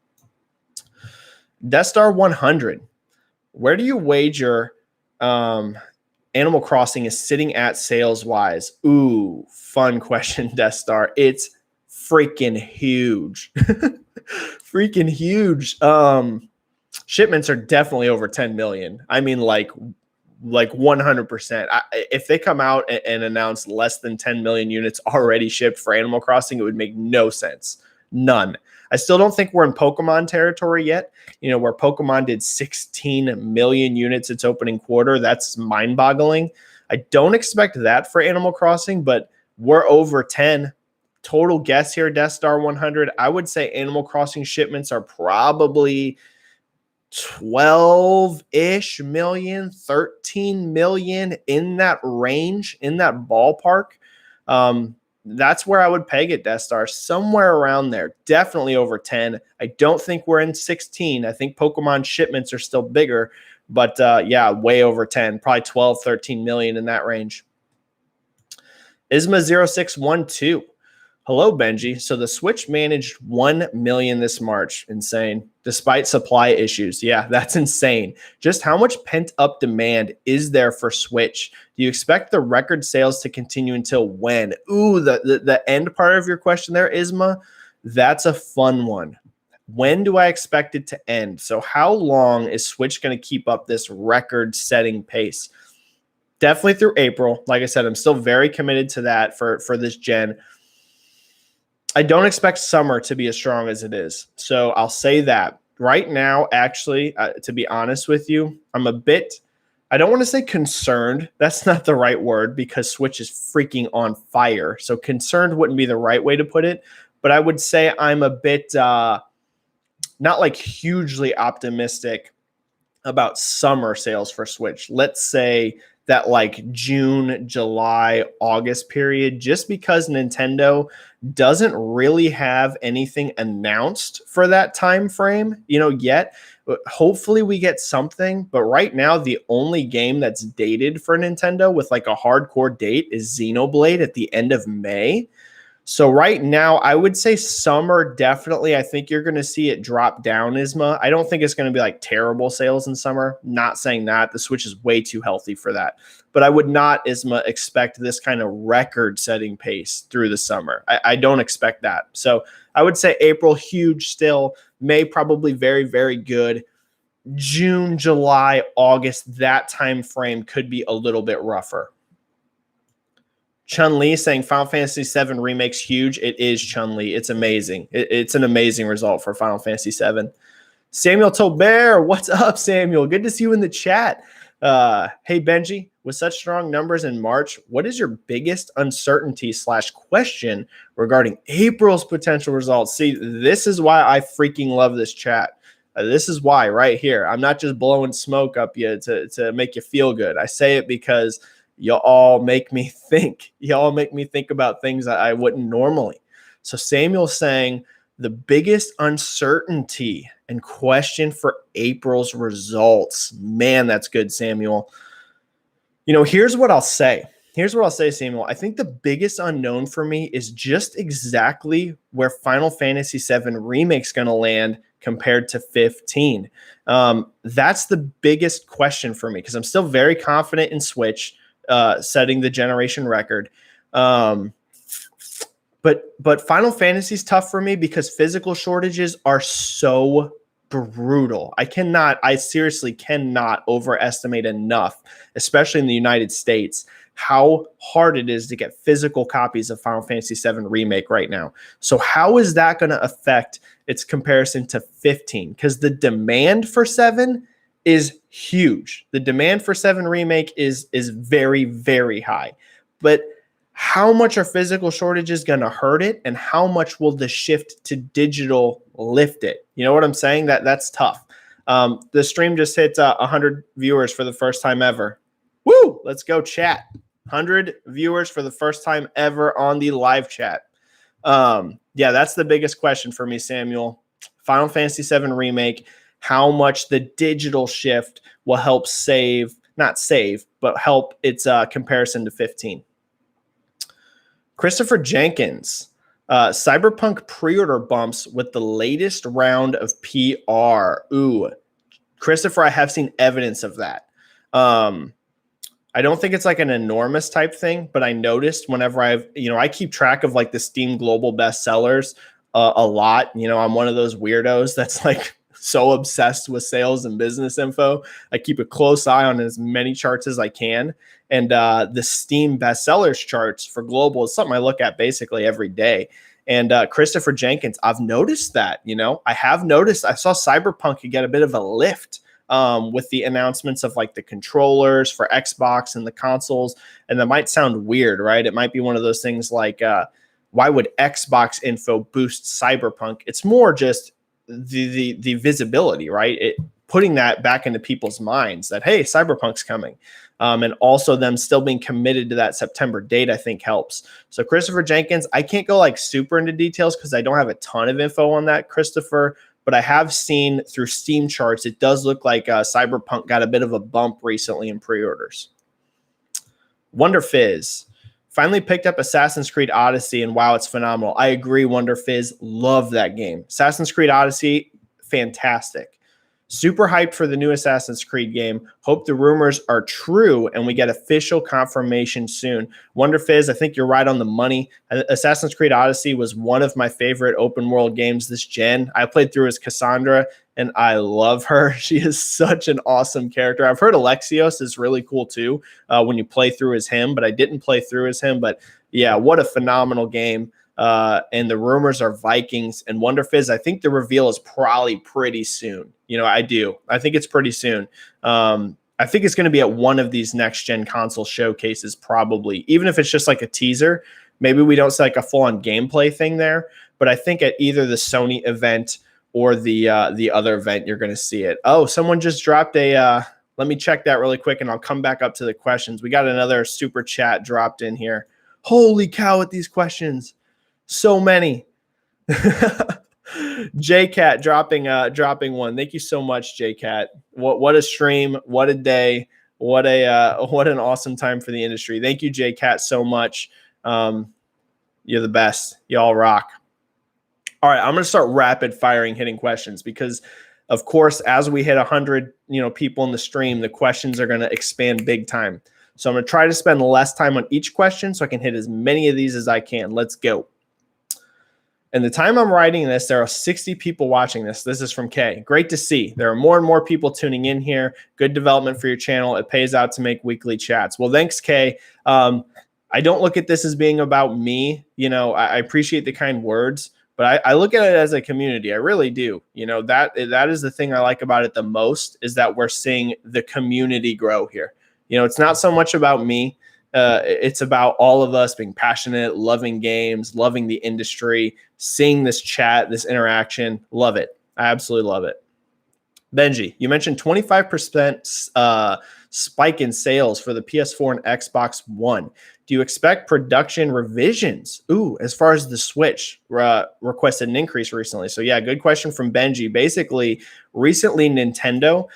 Death Star 100. Where do you wager Animal Crossing is sitting at sales-wise? Ooh, fun question, Death Star. It's freaking huge. Freaking huge. Shipments are definitely over 10 million. I mean, like 100%. If they come out and announce less than 10 million units already shipped for Animal Crossing, it would make no sense. None. I still don't think we're in Pokemon territory yet. Where Pokemon did 16 million units its opening quarter. That's mind-boggling. I don't expect that for Animal Crossing, but we're over 10. Total guess here, Death Star 100. I would say Animal Crossing shipments are probably 12-ish million, 13 million, in that range, in that ballpark. That's where I would peg it, Death Star, somewhere around there. Definitely over 10. I don't think we're in 16. I think Pokemon shipments are still bigger, but yeah, way over 10, probably 12, 13 million in that range. Isma0612. Hello, Benji. So the Switch managed 1 million this March. Insane. Despite supply issues. Yeah, that's insane. Just how much pent-up demand is there for Switch? Do you expect the record sales to continue until when? Ooh, the end part of your question there, Isma, that's a fun one. When do I expect it to end? So how long is Switch going to keep up this record-setting pace? Definitely through April. Like I said, I'm still very committed to that for this gen. I don't expect summer to be as strong as it is. So I'll say that. Right now, actually, to be honest with you, I'm a bit, I don't want to say concerned. That's not the right word because Switch is freaking on fire. So concerned wouldn't be the right way to put it. But I would say I'm a bit not like hugely optimistic about summer sales for Switch. Let's say that like June, July, August period, just because Nintendo doesn't really have anything announced for that time frame, yet. Hopefully we get something, but right now the only game that's dated for Nintendo with like a hardcore date is Xenoblade at the end of May. So right now, I would say summer, definitely. I think you're going to see it drop down, Isma. I don't think it's going to be like terrible sales in summer. Not saying that. The Switch is way too healthy for that. But I would not, Isma, expect this kind of record-setting pace through the summer. I don't expect that. So I would say April, huge still. May, probably very, very good. June, July, August, that time frame could be a little bit rougher. Chun-Li saying Final Fantasy VII Remake's huge. It is Chun-Li. It's amazing. It's an amazing result for Final Fantasy VII. Samuel Tobert, what's up, Samuel? Good to see you in the chat. Hey, Benji, with such strong numbers in March, what is your biggest uncertainty / question regarding April's potential results? See, this is why I freaking love this chat. This is why right here. I'm not just blowing smoke up you to make you feel good. I say it because y'all make me think. Y'all make me think about things that I wouldn't normally. So Samuel's saying the biggest uncertainty and question for April's results. Man, that's good, Samuel. Here's what I'll say. Samuel. I think the biggest unknown for me is just exactly where Final Fantasy VII Remake's going to land compared to 15. That's the biggest question for me because I'm still very confident in Switch setting the generation record. But Final Fantasy is tough for me because physical shortages are so brutal. I seriously cannot overestimate enough, especially in the United States, how hard it is to get physical copies of Final Fantasy VII Remake right now. So how is that going to affect its comparison to 15? Because the demand for 7 is huge. The demand for 7 Remake is very, very high. But how much are physical shortages going to hurt it, and how much will the shift to digital lift it? You know what I'm saying? That's tough. The stream just hit 100 viewers for the first time ever. Woo! Let's go chat. 100 viewers for the first time ever on the live chat. Yeah, that's the biggest question for me, Samuel. Final Fantasy VII Remake, how much the digital shift will help help its comparison to 15. Christopher Jenkins, Cyberpunk pre-order bumps with the latest round of PR. Ooh, Christopher, I have seen evidence of that. I don't think it's like an enormous type thing, but I noticed whenever I keep track of like the Steam global bestsellers a lot. I'm one of those weirdos that's like so obsessed with sales and business info. I keep a close eye on as many charts as I can. And the Steam bestsellers charts for global is something I look at basically every day. And Christopher Jenkins, I've noticed that, I saw Cyberpunk get a bit of a lift with the announcements of like the controllers for Xbox and the consoles. And that might sound weird, right? It might be one of those things like, why would Xbox info boost Cyberpunk? It's more just the visibility, right? putting that back into people's minds that, hey, Cyberpunk's coming. And also them still being committed to that September date, I think helps. So Christopher Jenkins, I can't go like super into details because I don't have a ton of info on that, Christopher, but I have seen through Steam charts, it does look like Cyberpunk got a bit of a bump recently in pre-orders. Wonder Fizz finally picked up Assassin's Creed Odyssey, and wow, it's phenomenal. I agree, Wonder Fizz. Love that game. Assassin's Creed Odyssey, fantastic. Super hyped for the new Assassin's Creed game. Hope the rumors are true and we get official confirmation soon. Wonder Fizz, I think you're right on the money. Assassin's Creed Odyssey was one of my favorite open world games this gen. I played through as Cassandra and I love her. She is such an awesome character. I've heard Alexios is really cool too when you play through as him, but I didn't play through as him. But yeah, what a phenomenal game. And the rumors are Vikings and Wonder Fizz. I think the reveal is probably pretty soon. You know, I do. I think it's pretty soon. I think it's going to be at one of these next gen console showcases, probably, even if it's just like a teaser. Maybe we don't see like a full on gameplay thing there, but I think at either the Sony event or the other event, you're going to see it. Oh, someone just dropped a. Let me check that really quick, and I'll come back up to the questions. We got another super chat dropped in here. Holy cow! With these questions. So many. JCat dropping one. Thank you so much, JCat. What a stream, what a day, what an awesome time for the industry. Thank you, JCat, so much. You're the best. Y'all rock. All right, I'm gonna start rapid firing hitting questions because of course, as we hit 100 people in the stream, the questions are gonna expand big time. So I'm gonna try to spend less time on each question so I can hit as many of these as I can. Let's go. And the time I'm writing this, there are 60 people watching this. This is from Kay. Great to see. There are more and more people tuning in here. Good development for your channel. It pays out to make weekly chats. Well, thanks, Kay. I don't look at this as being about me. I appreciate the kind words, but I look at it as a community. I really do. That is the thing I like about it the most is that we're seeing the community grow here. It's not so much about me. It's about all of us being passionate, loving games, loving the industry, seeing this chat, this interaction. Love it. I absolutely love it. Benji, you mentioned 25% spike in sales for the PS4 and Xbox One. Do you expect production revisions? Ooh, as far as the Switch requested an increase recently. So yeah, good question from Benji. Basically, recently Nintendo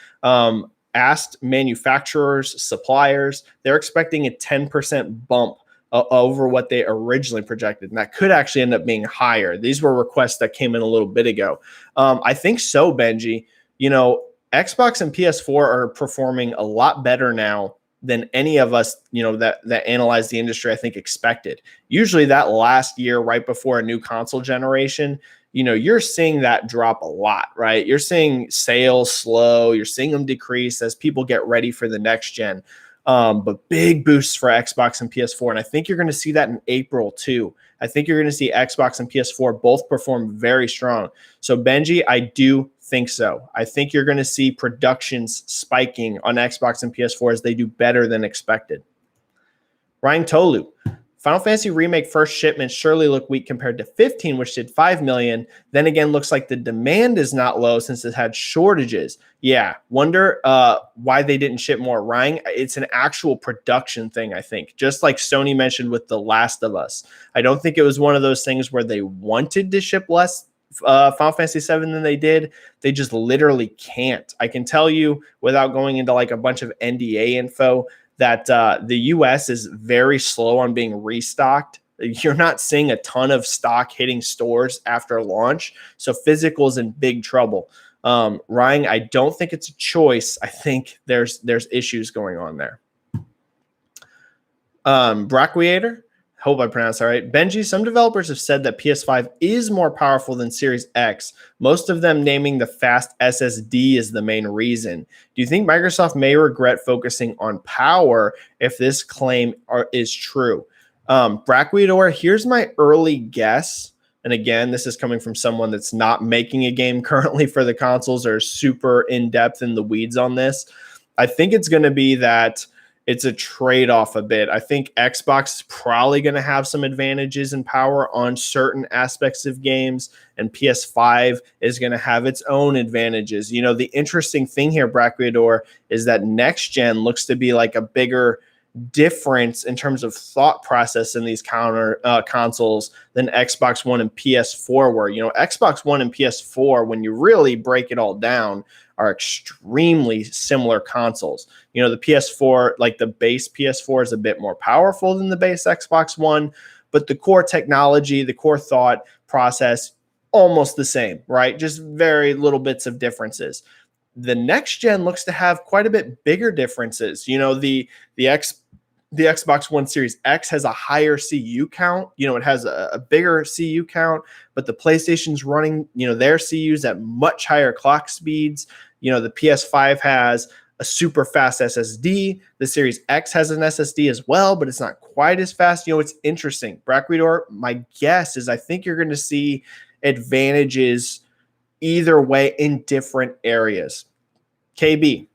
asked manufacturers, suppliers, they're expecting a 10% bump over what they originally projected. And that could actually end up being higher. These were requests that came in a little bit ago. I think so, Benji. Xbox and PS4 are performing a lot better now than any of us, that analyze the industry, I think expected. Usually that last year, right before a new console generation, you're seeing that drop a lot, right? You're seeing sales slow. You're seeing them decrease as people get ready for the next gen. But big boosts for Xbox and PS4. And I think you're going to see that in April too. I think you're going to see Xbox and PS4 both perform very strong. So Benji, I do think so. I think you're going to see productions spiking on Xbox and PS4 as they do better than expected. Ryan Tolu. Final Fantasy Remake first shipments surely look weak compared to 15, which did 5 million. Then again, looks like the demand is not low since it had shortages. Yeah, wonder why they didn't ship more. Ryan, it's an actual production thing, I think. Just like Sony mentioned with The Last of Us. I don't think it was one of those things where they wanted to ship less Final Fantasy VII than they did. They just literally can't. I can tell you without going into like a bunch of NDA info that the US is very slow on being restocked. You're not seeing a ton of stock hitting stores after launch. So physical is in big trouble. Ryan, I don't think it's a choice. I think there's issues going on there. Bracquiator, hope I pronounced that right. Benji, some developers have said that PS5 is more powerful than Series X, most of them naming the fast SSD as the main reason. Do you think Microsoft may regret focusing on power if this claim is true? Bracquiator, here's my early guess. And again, this is coming from someone that's not making a game currently for the consoles or super in-depth in the weeds on this. I think it's going to be that it's a trade-off a bit. I think Xbox is probably going to have some advantages in power on certain aspects of games, and PS5 is going to have its own advantages. You know, the interesting thing here, Brackeador, is that next gen looks to be like a bigger difference in terms of thought process in these consoles than Xbox One and PS4 were. You know, Xbox One and PS4, when you really break it all down, are extremely similar consoles. You know, the PS4, like the base PS4, is a bit more powerful than the base Xbox One, but the core technology, the core thought process, almost the same, right? Just very little bits of differences. The next gen looks to have quite a bit bigger differences. You know, the Xbox One Series X has a higher CU count. You know, it has a bigger CU count, but the PlayStation's running, you know, their CUs at much higher clock speeds. You know, the PS5 has a super fast SSD. The Series X has an SSD as well, but it's not quite as fast. You know, it's interesting. Brackeador, my guess is I think you're going to see advantages either way in different areas. KB,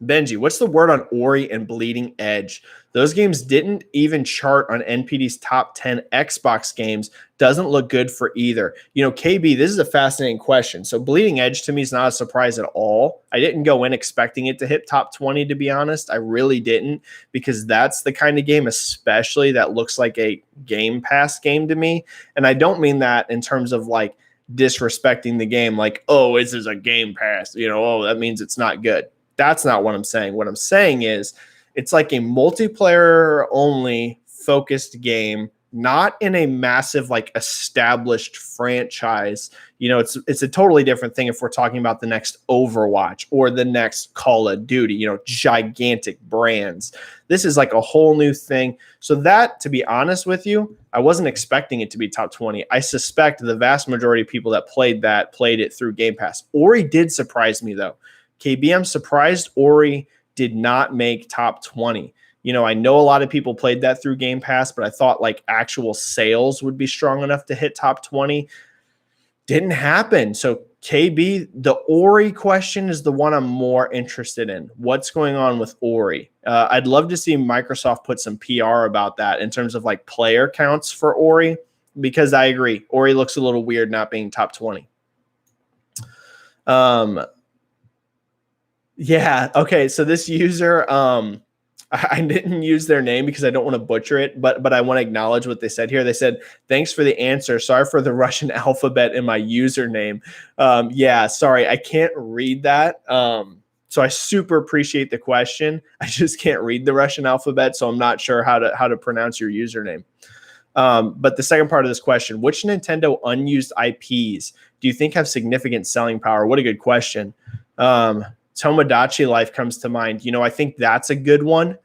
Benji, what's the word on Ori and Bleeding Edge? Those games didn't even chart on NPD's top 10 Xbox games. Doesn't look good for either. You know, KB, this is a fascinating question. So Bleeding Edge to me is not a surprise at all. I didn't go in expecting it to hit top 20, to be honest. I really didn't, because that's the kind of game, especially that looks like a Game Pass game to me. And I don't mean that in terms of like disrespecting the game, like, oh, this is a Game Pass, you know, oh, that means it's not good. That's not what I'm saying. What I'm saying is it's like a multiplayer only focused game, not in a massive, like, established franchise. You know, it's a totally different thing if we're talking about the next Overwatch or the next Call of Duty, you know, gigantic brands. This is like a whole new thing. So that, to be honest with you, I wasn't expecting it to be top 20. I suspect the vast majority of people that played it through Game Pass. Ori did surprise me, though. KB, I'm surprised Ori did not make top 20. You know, I know a lot of people played that through Game Pass, but I thought like actual sales would be strong enough to hit top 20. Didn't happen. So KB, the Ori question is the one I'm more interested in. What's going on with Ori? I'd love to see Microsoft put some PR about that in terms of like player counts for Ori, because I agree. Ori looks a little weird not being top 20. Yeah. Okay. So this user, I didn't use their name because I don't want to butcher it, but I want to acknowledge what they said here. They said, "Thanks for the answer. Sorry for the Russian alphabet in my username." Yeah, sorry, I can't read that. So I super appreciate the question. I just can't read the Russian alphabet, so I'm not sure how to pronounce your username. But the second part of this question: which Nintendo unused IPs do you think have significant selling power? What a good question. Tomodachi Life comes to mind. You know, I think that's a good one.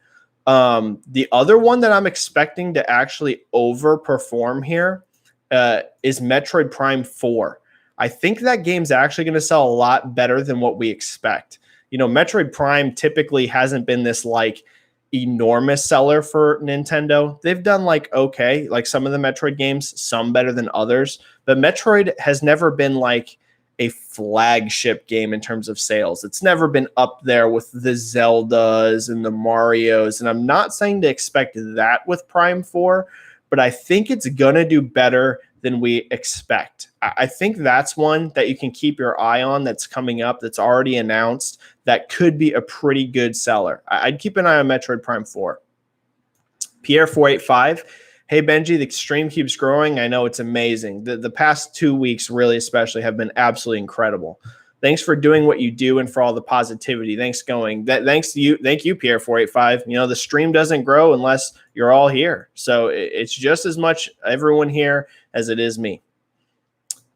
The other one that I'm expecting to actually overperform here is Metroid Prime 4. I think that game's actually going to sell a lot better than what we expect. You know, Metroid Prime typically hasn't been this like enormous seller for Nintendo. They've done like okay, like some of the Metroid games, some better than others, but Metroid has never been like a flagship game in terms of sales. It's never been up there with the Zeldas and the Marios. And I'm not saying to expect that with Prime 4, but I think it's going to do better than we expect. I think that's one that you can keep your eye on that's coming up, that's already announced, that could be a pretty good seller. I'd keep an eye on Metroid Prime 4. Pierre485. Hey, Benji, the stream keeps growing. I know it's amazing. The past 2 weeks, really especially, have been absolutely incredible. Thanks for doing what you do and for all the positivity. Thanks to you. Thank you, Pierre485. You know, the stream doesn't grow unless you're all here. So it's just as much everyone here as it is me.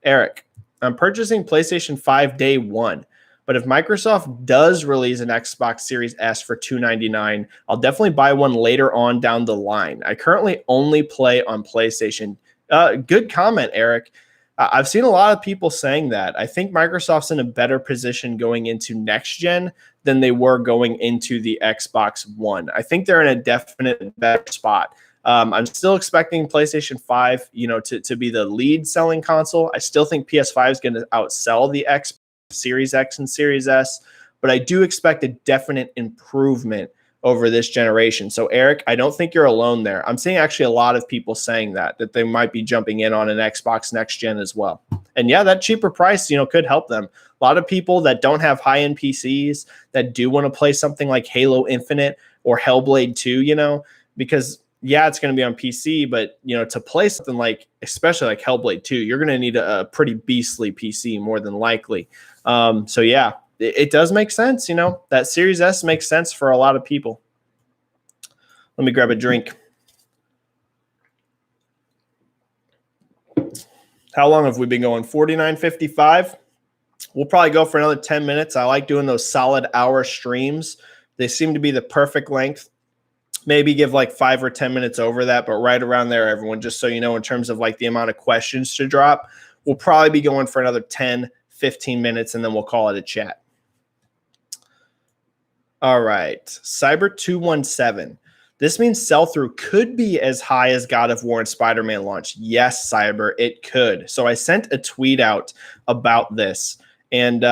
Eric, I'm purchasing PlayStation 5 day one. But if Microsoft does release an Xbox Series S for $299, I'll definitely buy one later on down the line. I currently only play on PlayStation. Good comment, Eric. I've seen a lot of people saying that. I think Microsoft's in a better position going into next gen than they were going into the Xbox One. I think they're in a definite better spot. I'm still expecting PlayStation 5, you know, to be the lead selling console. I still think PS5 is going to outsell the Xbox Series X and Series S, but I do expect a definite improvement over this generation. So Eric, I don't think you're alone there. I'm seeing actually a lot of people saying that they might be jumping in on an Xbox next gen as well. And yeah, that cheaper price, could help them. A lot of people that don't have high-end PCs that do want to play something like Halo Infinite or Hellblade 2, because yeah, it's going to be on PC, but to play something like, especially like Hellblade 2, you're going to need a pretty beastly PC more than likely. So yeah, it does make sense. That Series S makes sense for a lot of people. Let me grab a drink. How long have we been going? 49.55. We'll probably go for another 10 minutes. I like doing those solid hour streams. They seem to be the perfect length. Maybe give like 5 or 10 minutes over that, but right around there, everyone, just so you know, in terms of like the amount of questions to drop, we'll probably be going for another 10, 15 minutes, and then we'll call it a chat. All right. Cyber 217. This means sell-through could be as high as God of War and Spider-Man launch. Yes, Cyber, it could. So I sent a tweet out about this, and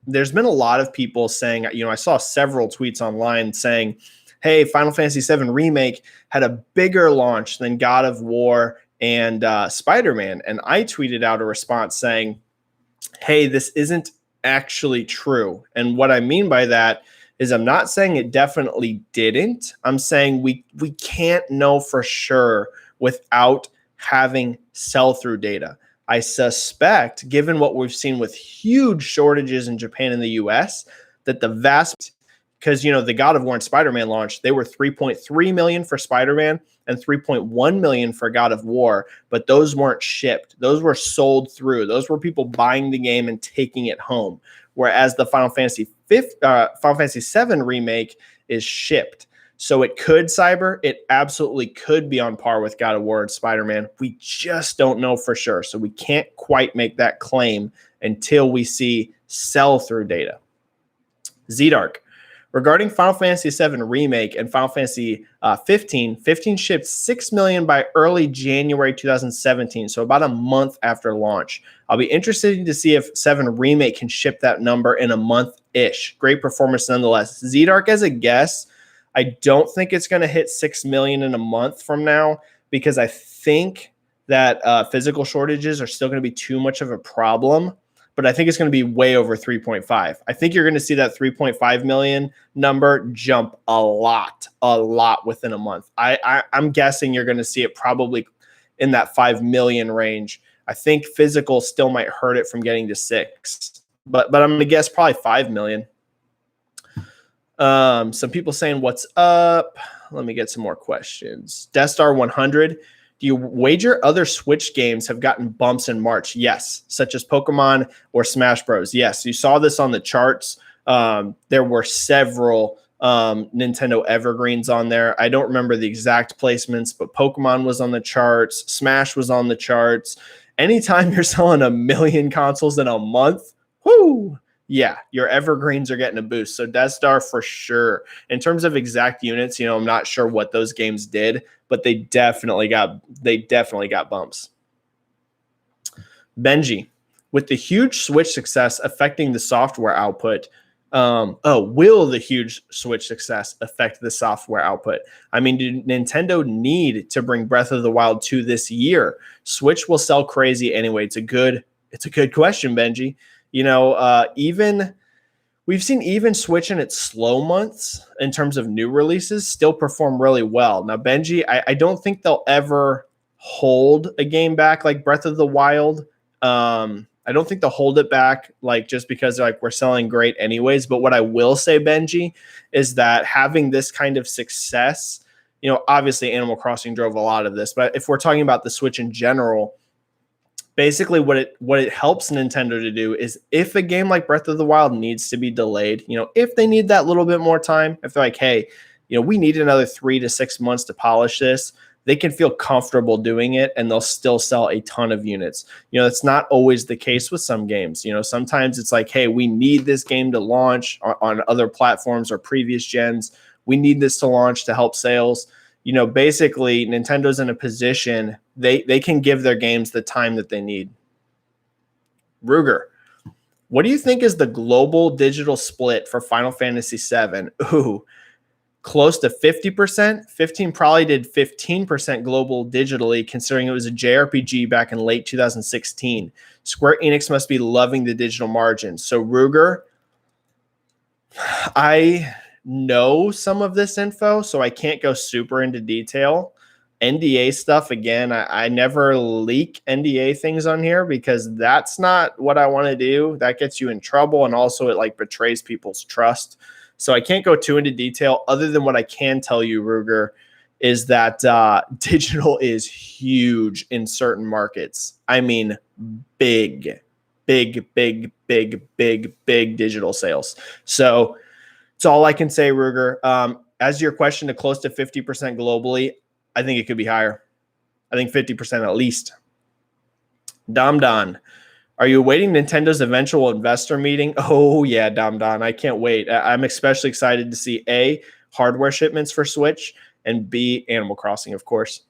there's been a lot of people saying, I saw several tweets online saying, hey, Final Fantasy VII Remake had a bigger launch than God of War and Spider-Man. And I tweeted out a response saying, hey, this isn't actually true. And what I mean by that is I'm not saying it definitely didn't. I'm saying we can't know for sure without having sell-through data. I suspect, given what we've seen with huge shortages in Japan and the US, that the vast, because the God of War and Spider-Man launch, they were 3.3 million for Spider-Man and 3.1 million for God of War, but those weren't shipped. Those were sold through. Those were people buying the game and taking it home. Whereas the Final Fantasy VII Remake is shipped. So it could, Cyber, it absolutely could be on par with God of War and Spider-Man. We just don't know for sure. So we can't quite make that claim until we see sell-through data. Z-Dark. Regarding Final Fantasy VII Remake and Final Fantasy 15 shipped 6 million by early January 2017, so about a month after launch. I'll be interested to see if 7 Remake can ship that number in a month-ish. Great performance nonetheless. Z-Dark, as a guess, I don't think it's going to hit 6 million in a month from now, because I think that physical shortages are still going to be too much of a problem. But I think it's going to be way over 3.5. I think you're going to see that 3.5 million number jump a lot within a month. I'm guessing you're going to see it probably in that 5 million range. I think physical still might hurt it from getting to 6, but I'm going to guess probably 5 million. Some people saying, what's up? Let me get some more questions. Death Star 100. Do you wager other Switch games have gotten bumps in March? Yes, such as Pokemon or Smash Bros. Yes, you saw this on the charts. There were several Nintendo evergreens on there. I don't remember the exact placements, but Pokemon was on the charts. Smash was on the charts. Anytime you're selling 1 million consoles in a month, whoo! Yeah, your evergreens are getting a boost. So Death Star for sure. In terms of exact units, I'm not sure what those games did, but they definitely got bumps. Benji, with the huge Switch success affecting the software output, will the huge Switch success affect the software output? I mean, do Nintendo need to bring Breath of the Wild 2 this year? Switch will sell crazy anyway. It's a good question, Benji. We've seen even Switch in its slow months in terms of new releases still perform really well. Now, Benji, I don't think they'll ever hold a game back like Breath of the Wild. I don't think they'll hold it back just because we're selling great anyways. But what I will say, Benji, is that having this kind of success, obviously Animal Crossing drove a lot of this, but if we're talking about the Switch in general, basically what it helps Nintendo to do is if a game like Breath of the Wild needs to be delayed, if they need that little bit more time, if they're like, hey, we need another 3 to 6 months to polish this, they can feel comfortable doing it and they'll still sell a ton of units. It's not always the case with some games. Sometimes it's like, hey, we need this game to launch on other platforms or previous gens. We need this to launch to help sales. Basically Nintendo's in a position they can give their games the time that they need. Ruger, what do you think is the global digital split for Final Fantasy VII? Ooh, close to 50%. 15 probably did 15% global digitally, considering it was a JRPG back in late 2016. Square Enix must be loving the digital margin. So Ruger, I know some of this info, so I can't go super into detail. NDA stuff, again, I never leak NDA things on here because that's not what I want to do. That gets you in trouble, and also it like betrays people's trust. So I can't go too into detail other than what I can tell you, Ruger, is that digital is huge in certain markets. I mean, big digital sales. So it's all I can say, Ruger. As your question to close to 50% globally, I think it could be higher. I think 50% at least. Don, are you awaiting Nintendo's eventual investor meeting? Oh, yeah, Don. I can't wait. I'm especially excited to see A, hardware shipments for Switch, and B, Animal Crossing, of course.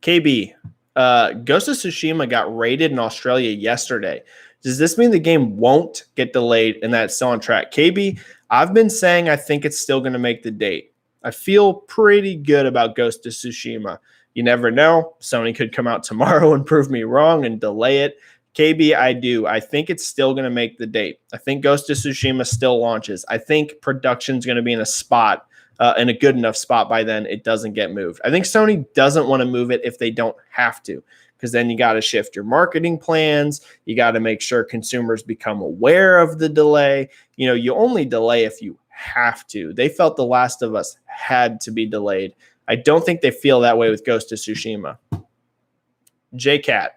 KB, Ghost of Tsushima got rated in Australia yesterday. Does this mean the game won't get delayed and that it's still on track? KB, I've been saying I think it's still going to make the date. I feel pretty good about Ghost of Tsushima. You never know. Sony could come out tomorrow and prove me wrong and delay it. KB, I do. I think it's still going to make the date. I think Ghost of Tsushima still launches. I think production's going to be in a spot, in a good enough spot by then it doesn't get moved. I think Sony doesn't want to move it if they don't have to, because then you got to shift your marketing plans. You got to make sure consumers become aware of the delay. You know, you only delay if you have to. They felt The Last of Us had to be delayed. I don't think they feel that way with Ghost of Tsushima. JCat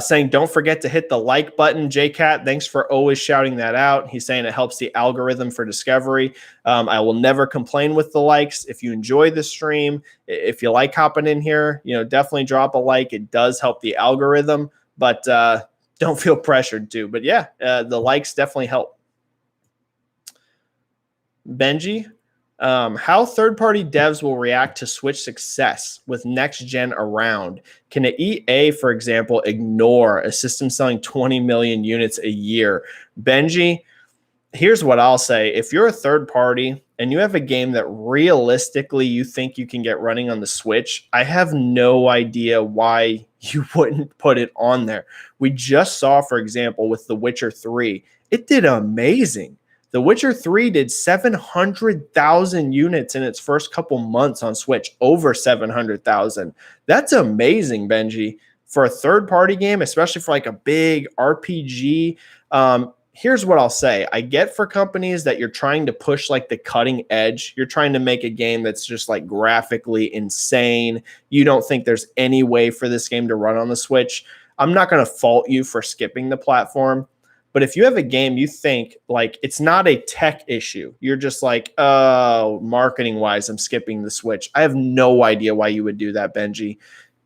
saying, don't forget to hit the like button. JCat, thanks for always shouting that out. He's saying it helps the algorithm for discovery. I will never complain with the likes. If you enjoy the stream, if you like hopping in here, you know, definitely drop a like. It does help the algorithm, but don't feel pressured to. But yeah, the likes definitely help. Benji, how third-party devs will react to Switch success with next-gen around. Can EA, for example, ignore a system selling 20 million units a year? Benji, here's what I'll say. If you're a third party and you have a game that realistically you think you can get running on the Switch, I have no idea why you wouldn't put it on there. We just saw, for example, with The Witcher 3, it did amazing. The Witcher 3 did 700,000 units in its first couple months on Switch, over 700,000. That's amazing, Benji. For a third-party game, especially for like a big RPG, here's what I'll say. I get for companies that you're trying to push like the cutting edge. You're trying to make a game that's just like graphically insane. You don't think there's any way for this game to run on the Switch. I'm not going to fault you for skipping the platform. But if you have a game you think like it's not a tech issue, you're just like, oh, marketing wise, I'm skipping the Switch. I have no idea why you would do that, Benji.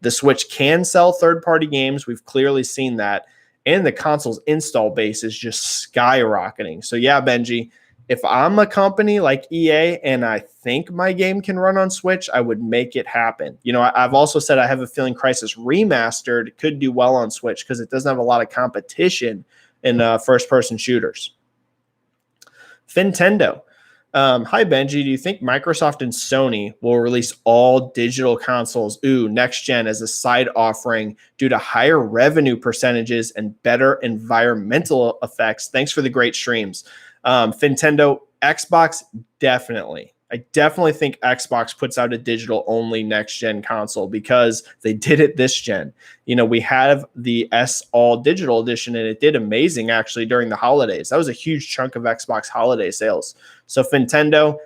The Switch can sell third-party games. We've clearly seen that. And the console's install base is just skyrocketing. So yeah, Benji, if I'm a company like EA and I think my game can run on Switch, I would make it happen. You know, I've also said I have a feeling Crysis Remastered could do well on Switch because it doesn't have a lot of competition in first-person shooters. Fintendo. Hi, Benji. Do you think Microsoft and Sony will release all digital consoles, next gen, as a side offering due to higher revenue percentages and better environmental effects? Thanks for the great streams. Fintendo, Xbox, definitely. I definitely think Xbox puts out a digital-only next-gen console because they did it this gen. You know, we have the S All Digital Edition, and it did amazing, actually, during the holidays. That was a huge chunk of Xbox holiday sales. So Nintendo,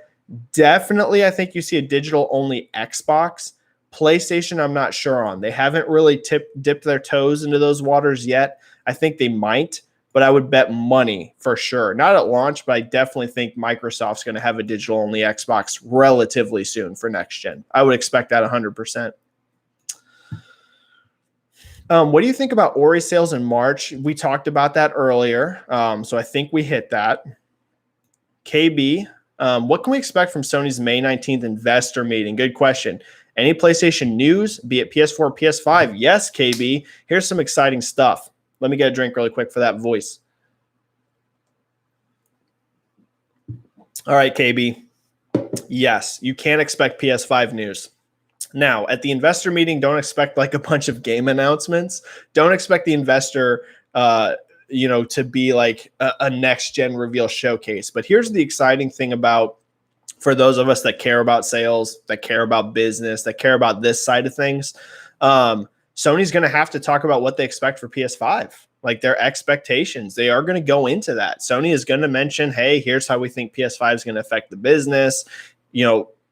definitely I think you see a digital-only Xbox. PlayStation, I'm not sure on. They haven't really dipped their toes into those waters yet. I think they might, but I would bet money for sure. Not at launch, but I definitely think Microsoft's going to have a digital-only Xbox relatively soon for next gen. I would expect that 100%. What do you think about Ori sales in March? We talked about that earlier, so I think we hit that. KB, what can we expect from Sony's May 19th investor meeting? Good question. Any PlayStation news, be it PS4, PS5? Yes, KB. Here's some exciting stuff. Let me get a drink really quick for that voice. All right, KB. Yes, you can't expect PS5 news. Now, at the investor meeting, don't expect like a bunch of game announcements. Don't expect the investor, to be like a next gen reveal showcase. But here's the exciting thing about for those of us that care about sales, that care about business, that care about this side of things. Sony's going to have to talk about what they expect for PS5, like their expectations. They are going to go into that. Sony is going to mention, hey, here's how we think PS5 is going to affect the business.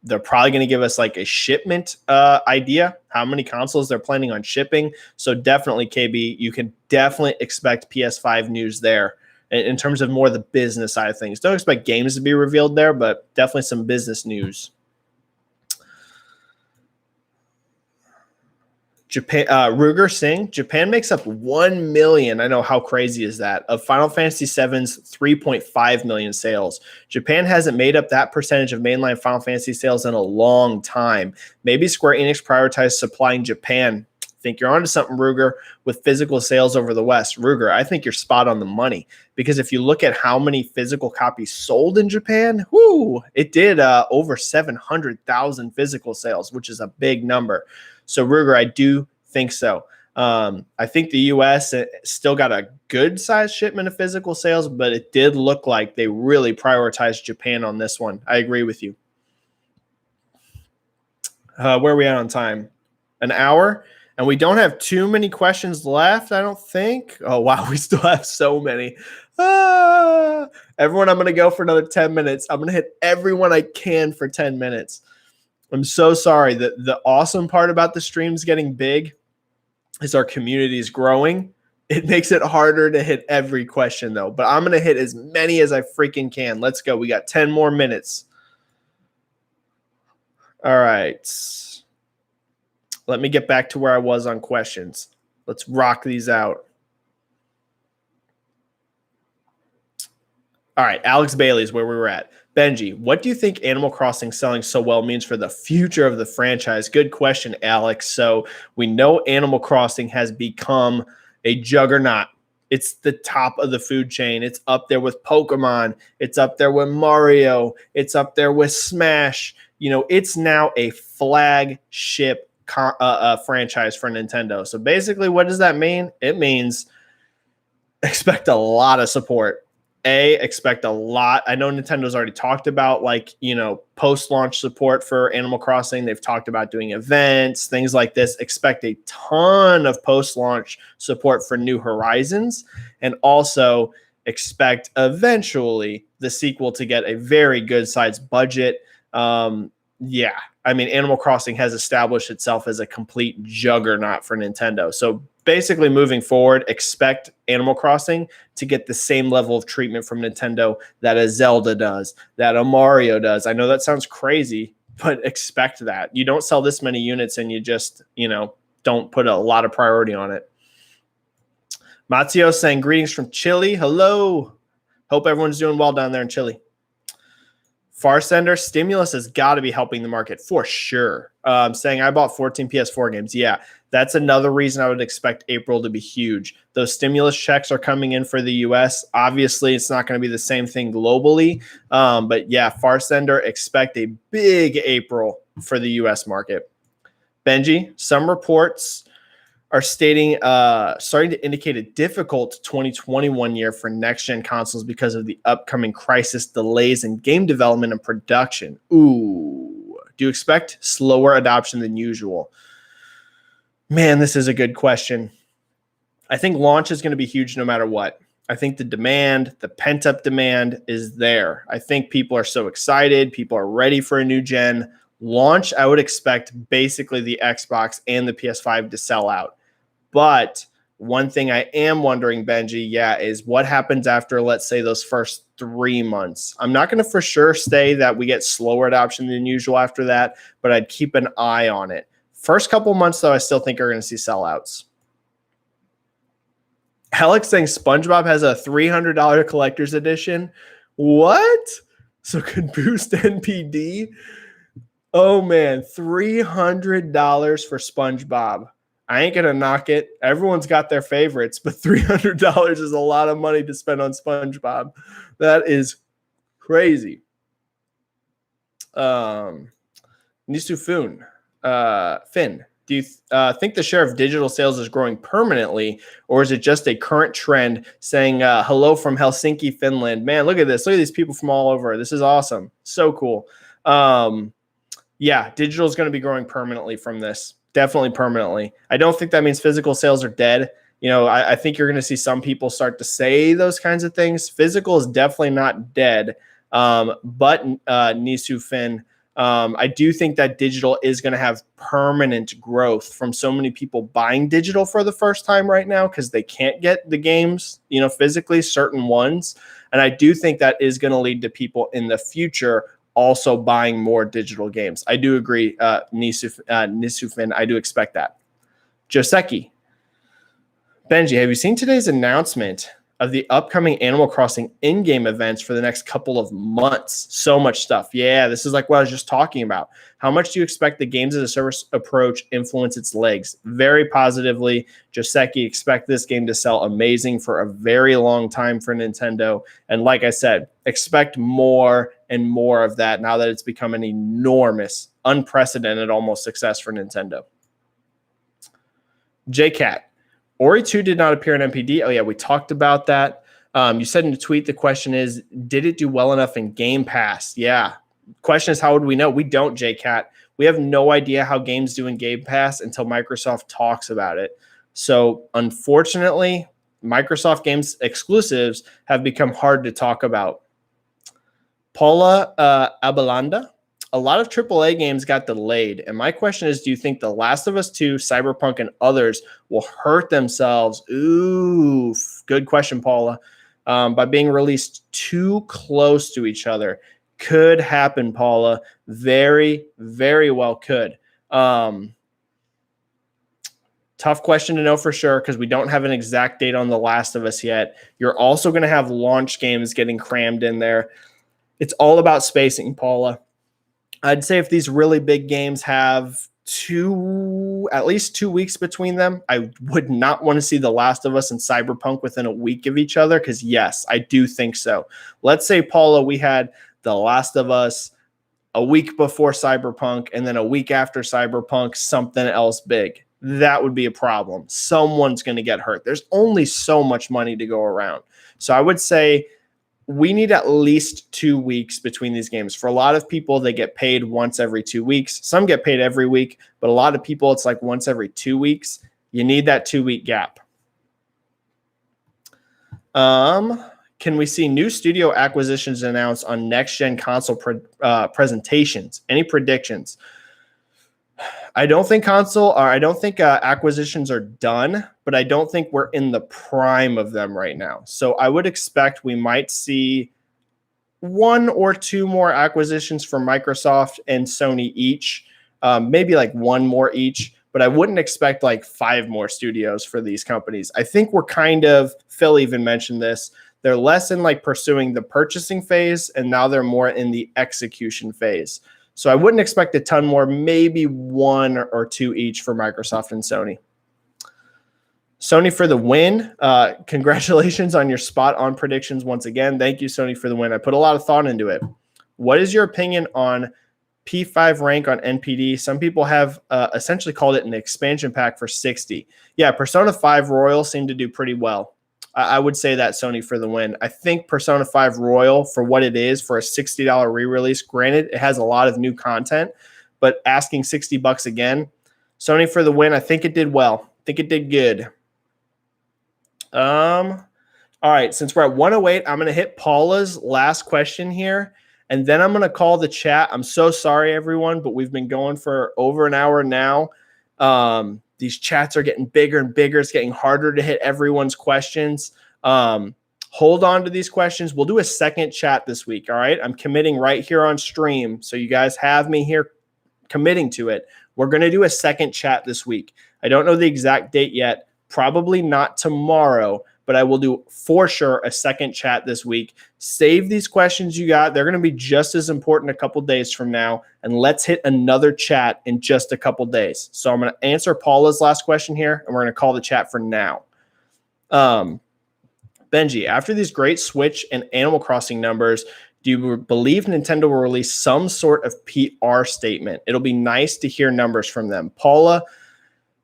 They're probably going to give us like a shipment idea, how many consoles they're planning on shipping. So definitely, KB, you can definitely expect PS5 news there in terms of more the business side of things. Don't expect games to be revealed there, but definitely some business news. Japan, Ruger Singh, Japan makes up 1 million. I know, how crazy is that, of Final Fantasy VII's 3.5 million sales. Japan hasn't made up that percentage of mainline Final Fantasy sales in a long time. Maybe Square Enix prioritized supplying Japan. Think you're onto something, Ruger, with physical sales over the West. Ruger, I think you're spot on the money, because if you look at how many physical copies sold in Japan, it did over 700,000 physical sales, which is a big number. So, Ruger, I do think so. I think the U.S. still got a good size shipment of physical sales, but it did look like they really prioritized Japan on this one. I agree with you. Where are we at on time? An hour? And we don't have too many questions left, I don't think. Oh, wow, we still have so many. Everyone, I'm going to go for another 10 minutes. I'm going to hit everyone I can for 10 minutes. I'm so sorry. The awesome part about the streams getting big is our community is growing. It makes it harder to hit every question, though. But I'm going to hit as many as I freaking can. Let's go. We got 10 more minutes. All right. Let me get back to where I was on questions. Let's rock these out. All right. Alex Bailey is where we were at. Benji, what do you think Animal Crossing selling so well means for the future of the franchise? Good question, Alex. So we know Animal Crossing has become a juggernaut. It's the top of the food chain. It's up there with Pokemon. It's up there with Mario. It's up there with Smash. It's now a flagship franchise for Nintendo. So basically, what does that mean? It means expect a lot of support. Expect a lot. I know Nintendo's already talked about post-launch support for Animal Crossing. They've talked about doing events, things like this. Expect a ton of post-launch support for New Horizons, and also expect eventually the sequel to get a very good sized budget. Animal Crossing has established itself as a complete juggernaut for Nintendo. So basically, moving forward, expect Animal Crossing to get the same level of treatment from Nintendo that a Zelda does, that a Mario does. I know that sounds crazy, but expect that. You don't sell this many units and you just, don't put a lot of priority on it. Matteo saying, greetings from Chile. Hello. Hope everyone's doing well down there in Chile. Farsender, stimulus has got to be helping the market for sure. Saying I bought 14 PS4 games. Yeah, that's another reason I would expect April to be huge. Those stimulus checks are coming in for the US. Obviously, it's not going to be the same thing globally. But yeah, Farsender, expect a big April for the US market. Benji, some reports are starting to indicate a difficult 2021 year for next-gen consoles because of the upcoming crisis, delays in game development and production. Ooh. Do you expect slower adoption than usual? Man, this is a good question. I think launch is going to be huge no matter what. I think the demand, the pent-up demand is there. I think people are so excited. People are ready for a new gen. Launch, I would expect basically the Xbox and the PS5 to sell out. But one thing I am wondering, Benji, is what happens after, let's say, those first 3 months. I'm not going to for sure say that we get slower adoption than usual after that, but I'd keep an eye on it. First couple months, though, I still think are going to see sellouts. Alex saying SpongeBob has a $300 collector's edition. What? So could boost NPD? Oh, man, $300 for SpongeBob. I ain't going to knock it. Everyone's got their favorites, but $300 is a lot of money to spend on SpongeBob. That is crazy. Nisufun, Finn, do you think the share of digital sales is growing permanently, or is it just a current trend? Saying hello from Helsinki, Finland. Man, look at this. Look at these people from all over. This is awesome. So cool. Yeah, digital is going to be growing permanently from this. Definitely permanently. I don't think that means physical sales are dead. I think you're going to see some people start to say those kinds of things. Physical is definitely not dead. But Nisu Finn, I do think that digital is going to have permanent growth from so many people buying digital for the first time right now because they can't get the games, physically, certain ones. And I do think that is going to lead to people in the future also buying more digital games. I do agree, Nisufin. I do expect that. Joseki. Benji, have you seen today's announcement of the upcoming Animal Crossing in-game events for the next couple of months? So much stuff. Yeah, this is like what I was just talking about. How much do you expect the games as a service approach influence its legs? Very positively. Joseki, expect this game to sell amazing for a very long time for Nintendo. And like I said, expect more and more of that now that it's become an enormous, unprecedented almost success for Nintendo. JCat. Ori 2 did not appear in MPD. Oh, yeah, we talked about that. You said in the tweet, the question is, did it do well enough in Game Pass? Yeah. Question is, how would we know? We don't, JCat. We have no idea how games do in Game Pass until Microsoft talks about it. So, unfortunately, Microsoft games exclusives have become hard to talk about. Paula Abalanda. A lot of AAA games got delayed. And my question is, do you think The Last of Us 2, Cyberpunk, and others will hurt themselves? Ooh, good question, Paula. By being released too close to each other. Could happen, Paula. Very, very well could. Tough question to know for sure because we don't have an exact date on The Last of Us yet. You're also going to have launch games getting crammed in there. It's all about spacing, Paula. I'd say if these really big games have at least 2 weeks between them, I would not want to see The Last of Us and Cyberpunk within a week of each other because, yes, I do think so. Let's say, Paula, we had The Last of Us a week before Cyberpunk and then a week after Cyberpunk, something else big. That would be a problem. Someone's going to get hurt. There's only so much money to go around. So I would say we need at least 2 weeks between these games. For a lot of people, they get paid once every 2 weeks. Some get paid every week, but a lot of people, it's like once every 2 weeks. You need that 2-week gap. Can we see new studio acquisitions announced on next-gen console presentations? Any predictions? I don't think acquisitions are done, but I don't think we're in the prime of them right now. So I would expect we might see 1 or 2 more acquisitions from Microsoft and Sony each, maybe like 1 more each, but I wouldn't expect like 5 more studios for these companies. I think we're kind of, Phil even mentioned this, they're less in like pursuing the purchasing phase, and now they're more in the execution phase. So I wouldn't expect a ton more, maybe 1 or 2 each for Microsoft and Sony. Sony for the win. Congratulations on your spot on predictions once again. Thank you, Sony, for the win. I put a lot of thought into it. What is your opinion on P5 rank on NPD? Some people have essentially called it an expansion pack for 60. Yeah, Persona 5 Royal seemed to do pretty well. I would say that, Sony, for the win. I think Persona 5 Royal, for what it is, for a $60 re-release, granted, it has a lot of new content, but asking $60 again, Sony for the win, I think it did well. I think it did good. All right, since we're at 108, I'm going to hit Paula's last question here, and then I'm going to call the chat. I'm so sorry, everyone, but we've been going for over an hour now. These chats are getting bigger and bigger. It's getting harder to hit everyone's questions. Hold on to these questions. We'll do a second chat this week, all right? I'm committing right here on stream, so you guys have me here committing to it. We're going to do a second chat this week. I don't know the exact date yet. Probably not tomorrow, but I will do for sure a second chat this week. Save these questions you got. They're going to be just as important a couple days from now. And let's hit another chat in just a couple days. So I'm going to answer Paula's last question here, and we're going to call the chat for now. Benji, after these great Switch and Animal Crossing numbers, Do you believe Nintendo will release some sort of PR statement? It'll be nice to hear numbers from them. Paula,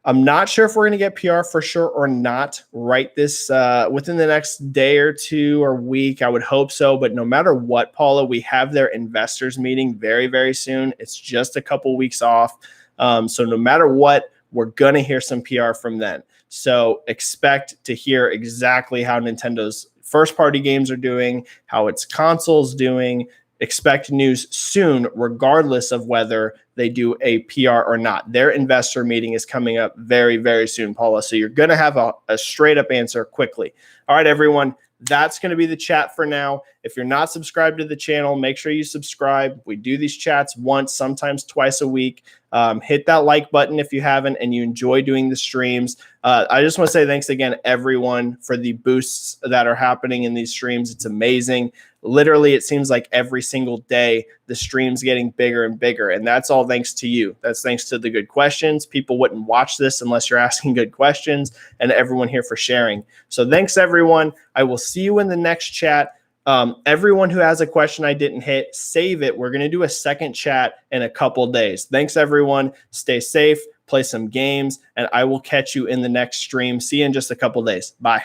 I'm not sure if we're going to get PR for sure or not right this within the next day or two or week. I would hope so. But no matter what, Paula, we have their investors meeting very, very soon. It's just a couple weeks off. So no matter what, we're going to hear some PR from them. So expect to hear exactly how Nintendo's first party games are doing, how its console's doing. Expect news soon, regardless of whether they do a PR or not. Their investor meeting is coming up very, very soon, Paula. So you're going to have a straight up answer quickly. All right, everyone. That's going to be the chat for now. If you're not subscribed to the channel, make sure you subscribe. We do these chats once, sometimes twice a week. Hit that like button if you haven't and you enjoy doing the streams. I just want to say thanks again, everyone, for the boosts that are happening in these streams. It's amazing. Literally, it seems like every single day the stream's getting bigger and bigger. And that's all thanks to you. That's thanks to the good questions. People wouldn't watch this unless you're asking good questions, and everyone here for sharing. So thanks, everyone. I will see you in the next chat. Everyone who has a question I didn't hit, save it. We're going to do a second chat in a couple days. Thanks, everyone. Stay safe, play some games, and I will catch you in the next stream. See you in just a couple days. Bye.